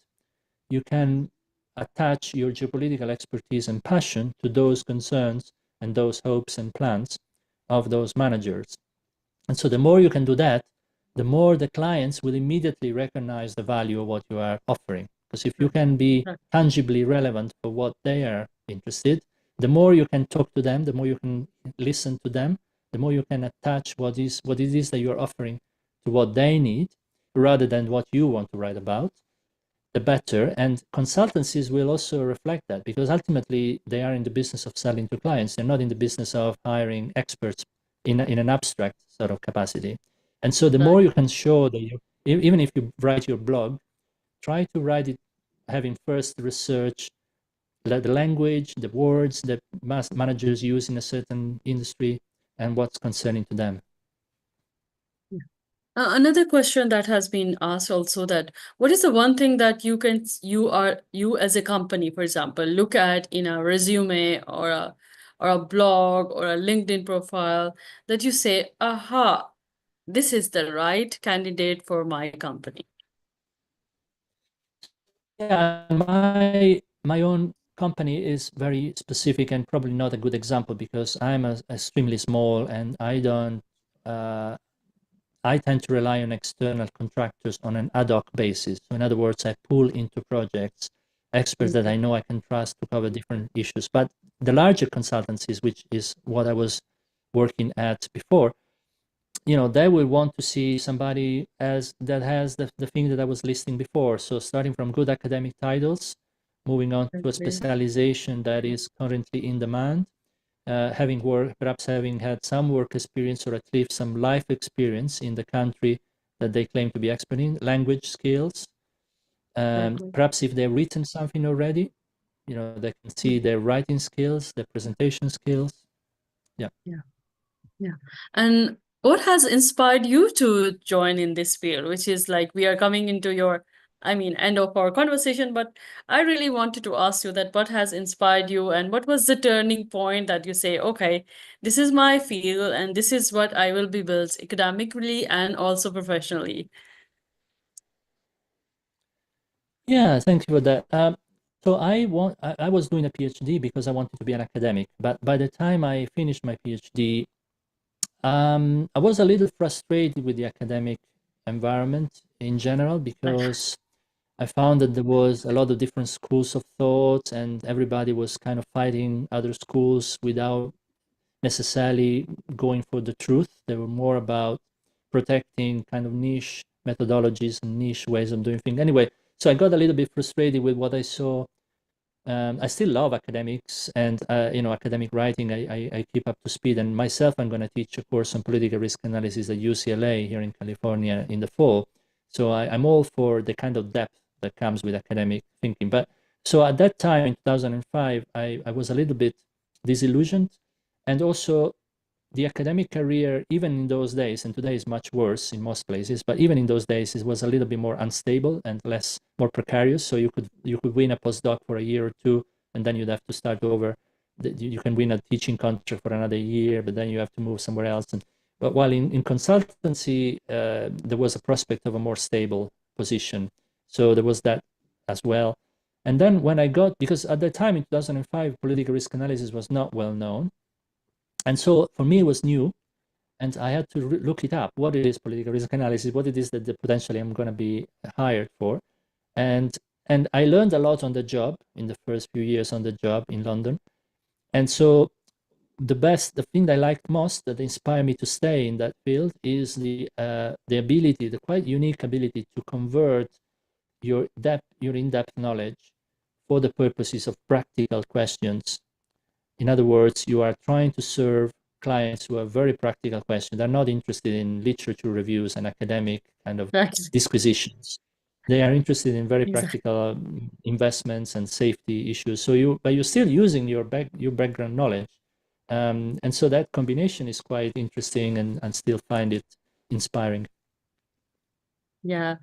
you can attach your geopolitical expertise and passion to those concerns and those hopes and plans of those managers. And so the more you can do that, the more the clients will immediately recognize the value of what you are offering. Because if you can be Right. tangibly relevant for what they are interested, the more you can talk to them, the more you can listen to them, the more you can attach what it is that you're offering to what they need, rather than what you want to write about, the better. And consultancies will also reflect that, because ultimately they are in the business of selling to clients. They're not in the business of hiring experts in an abstract sort of capacity. And so the more Right. you can show that even if you write your blog, try to write it having first research the language, the words that managers use in a certain industry, and what's concerning to them. Another question that has been asked also, that what is the one thing that you as a company, for example, look at in a resume or a blog or a LinkedIn profile, that you say, aha, this is the right candidate for my company. Yeah, my own company is very specific and probably not a good example, because I'm extremely small, and uh, I tend to rely on external contractors on an ad hoc basis. So in other words, I pull into projects experts that I Okay. know I can trust to cover different issues. But the larger consultancies, which is what I was working at before, they will want to see somebody as that has the thing that I was listing before. So starting from good academic titles, moving on to a Okay. specialization that is currently in demand, perhaps having had some work experience, or at least some life experience in the country that they claim to be expert in, language skills. Okay. Perhaps if they've written something already, they can see their writing skills, their presentation skills. Yeah. Yeah. Yeah. And what has inspired you to join in this field, which is like we are coming into end of our conversation, but I really wanted to ask you that what has inspired you, and what was the turning point that you say, okay, this is my field and this is what I will be built academically and also professionally. Yeah, thank you for that. So I was doing a PhD because I wanted to be an academic, but by the time I finished my PhD, I was a little frustrated with the academic environment in general, because I found that there was a lot of different schools of thought, and everybody was kind of fighting other schools without necessarily going for the truth. They were more about protecting kind of niche methodologies and niche ways of doing things. Anyway, so I got a little bit frustrated with what I saw. I still love academics and academic writing. I keep up to speed, and myself, I'm going to teach a course on political risk analysis at UCLA here in California in the fall. So I'm all for the kind of depth that comes with academic thinking. But so at that time in 2005, I was a little bit disillusioned, and also the academic career, even in those days, and today is much worse in most places, but even in those days, it was a little bit more unstable and more precarious. So you could win a postdoc for a year or two, and then you'd have to start over. You can win a teaching contract for another year, but then you have to move somewhere else. But while in consultancy, there was a prospect of a more stable position. So there was that as well. And then when because at the time in 2005, political risk analysis was not well known. And so for me, it was new, and I had to look it up. What it is, political risk analysis, what it is that potentially I'm going to be hired for. And I learned a lot on the job in the first few years on the job in London. And so the thing I liked most that inspired me to stay in that field is the ability, the quite unique ability to convert your in-depth knowledge for the purposes of practical questions. In other words, you are trying to serve clients who have very practical questions. They're not interested in literature reviews and academic kind of Exactly. disquisitions. They are interested in very Exactly. practical investments and safety issues. So but you're still using your background knowledge, and so that combination is quite interesting, and still find it inspiring. Yeah.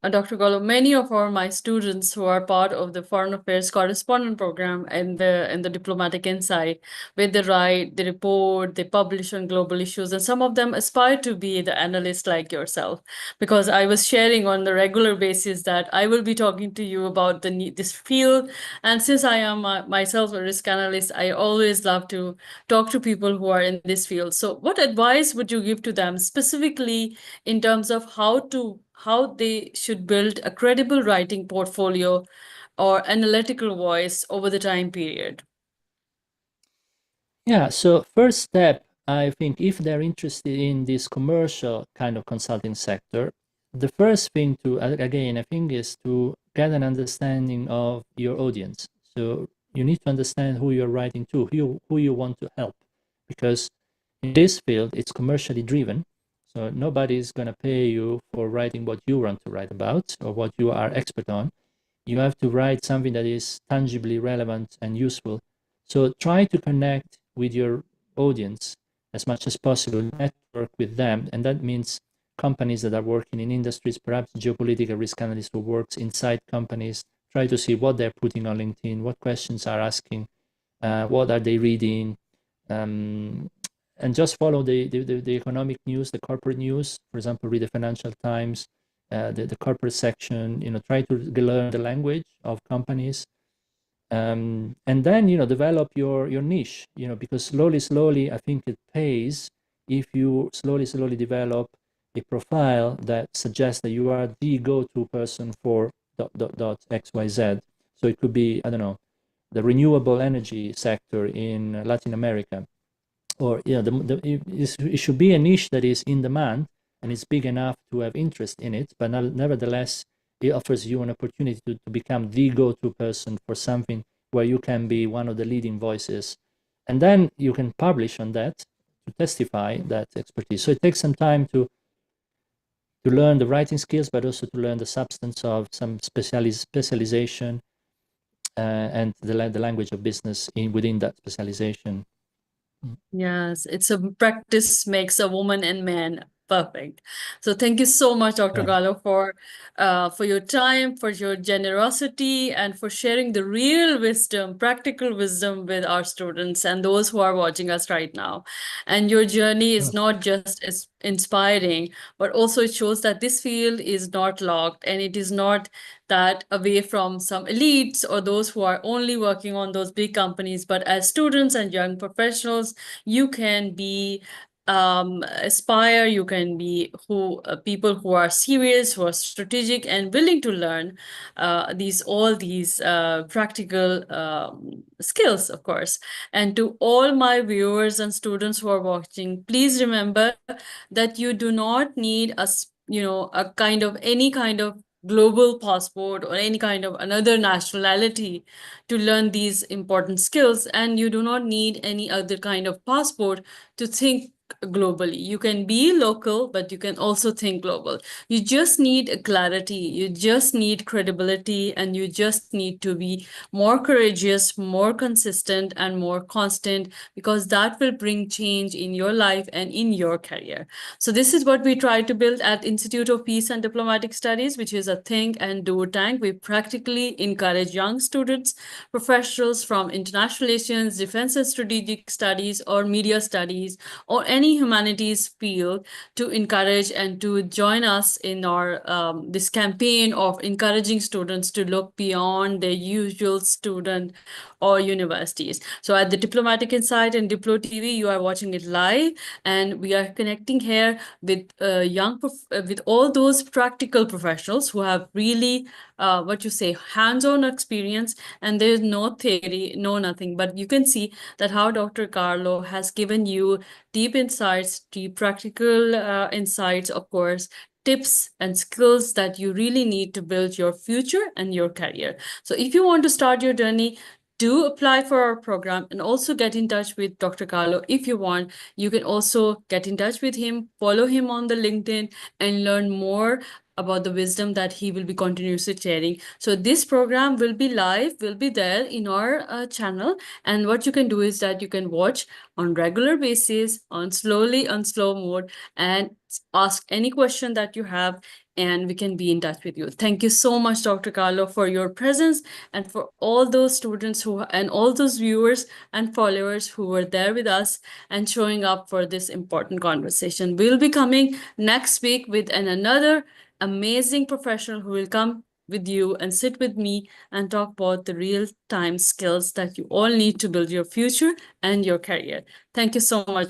Dr. Gallo, many of my students who are part of the Foreign Affairs Correspondent Program and the Diplomatic Insight, where they write, they report, they publish on global issues, and some of them aspire to be the analyst like yourself. Because I was sharing on the regular basis that I will be talking to you about this field, and since I am myself a risk analyst, I always love to talk to people who are in this field. So, what advice would you give to them specifically in terms of how they should build a credible writing portfolio or analytical voice over the time period? Yeah, so first step, I think if they're interested in this commercial kind of consulting sector, the first thing again, I think, is to get an understanding of your audience. So you need to understand who you're writing to, who you want to help, because in this field, it's commercially driven. So nobody's going to pay you for writing what you want to write about or what you are expert on. You have to write something that is tangibly relevant and useful. So try to connect with your audience as much as possible, network with them. And that means companies that are working in industries, perhaps geopolitical risk analyst who works inside companies. Try to see what they're putting on LinkedIn, what questions are asking, what are they reading, and just follow the economic news, the corporate news. For example, read the Financial Times, the corporate section. Try to learn the language of companies, and then develop your niche. Because slowly, I think it pays if you slowly develop a profile that suggests that you are the go-to person for XYZ. So it could be, I don't know, the renewable energy sector in Latin America, or it should be a niche that is in demand and is big enough to have interest in it, but nevertheless it offers you an opportunity to become the go-to person for something where you can be one of the leading voices, and then you can publish on that to testify that expertise. So it takes some time to learn the writing skills, but also to learn the substance of some specialization, and the language of business within that specialization. Yes, it's a practice makes a woman and man perfect. So thank you so much, Dr. Yeah. Gallo, for your time, for your generosity, and for sharing the real wisdom, practical wisdom with our students and those who are watching us right now. And your journey is not just as inspiring, but also it shows that this field is not locked and it is not that away from some elites or those who are only working on those big companies, but as students and young professionals, you can be aspire, you can be people who are serious, who are strategic and willing to learn these all these practical skills, of course. And to all my viewers and students who are watching, please remember that you do not need a kind of any kind of global passport or any kind of another nationality to learn these important skills, and you do not need any other kind of passport to think globally. You can be local, but you can also think global. You just need clarity, you just need credibility, and you just need to be more courageous, more consistent, and more constant, because that will bring change in your life and in your career. So this is what we try to build at Institute of Peace and Diplomatic Studies, which is a think and do tank. We practically encourage young students, professionals from international relations, defense and strategic studies, or media studies, or any humanities field to encourage and to join us in our this campaign of encouraging students to look beyond their usual student or universities. So at the Diplomatic Insight and Diplo TV, you are watching it live, and we are connecting here with with all those practical professionals who have really what you say hands-on experience, and there's no theory, no nothing, but you can see that how Dr. Carlo has given you deep insights, deep practical insights, of course, tips and skills that you really need to build your future and your career. So if you want to start your journey, do apply for our program and also get in touch with Dr. Carlo if you want. You can also get in touch with him, follow him on the LinkedIn, and learn more about the wisdom that he will be continuously sharing. So this program will be live, will be there in our channel. And what you can do is that you can watch on regular basis, on slow mode, and ask any question that you have, and we can be in touch with you. Thank you so much, Dr. Carlo, for your presence, and for all those students who and all those viewers and followers who were there with us and showing up for this important conversation. We'll be coming next week with another amazing professional who will come with you and sit with me and talk about the real-time skills that you all need to build your future and your career. Thank you so much,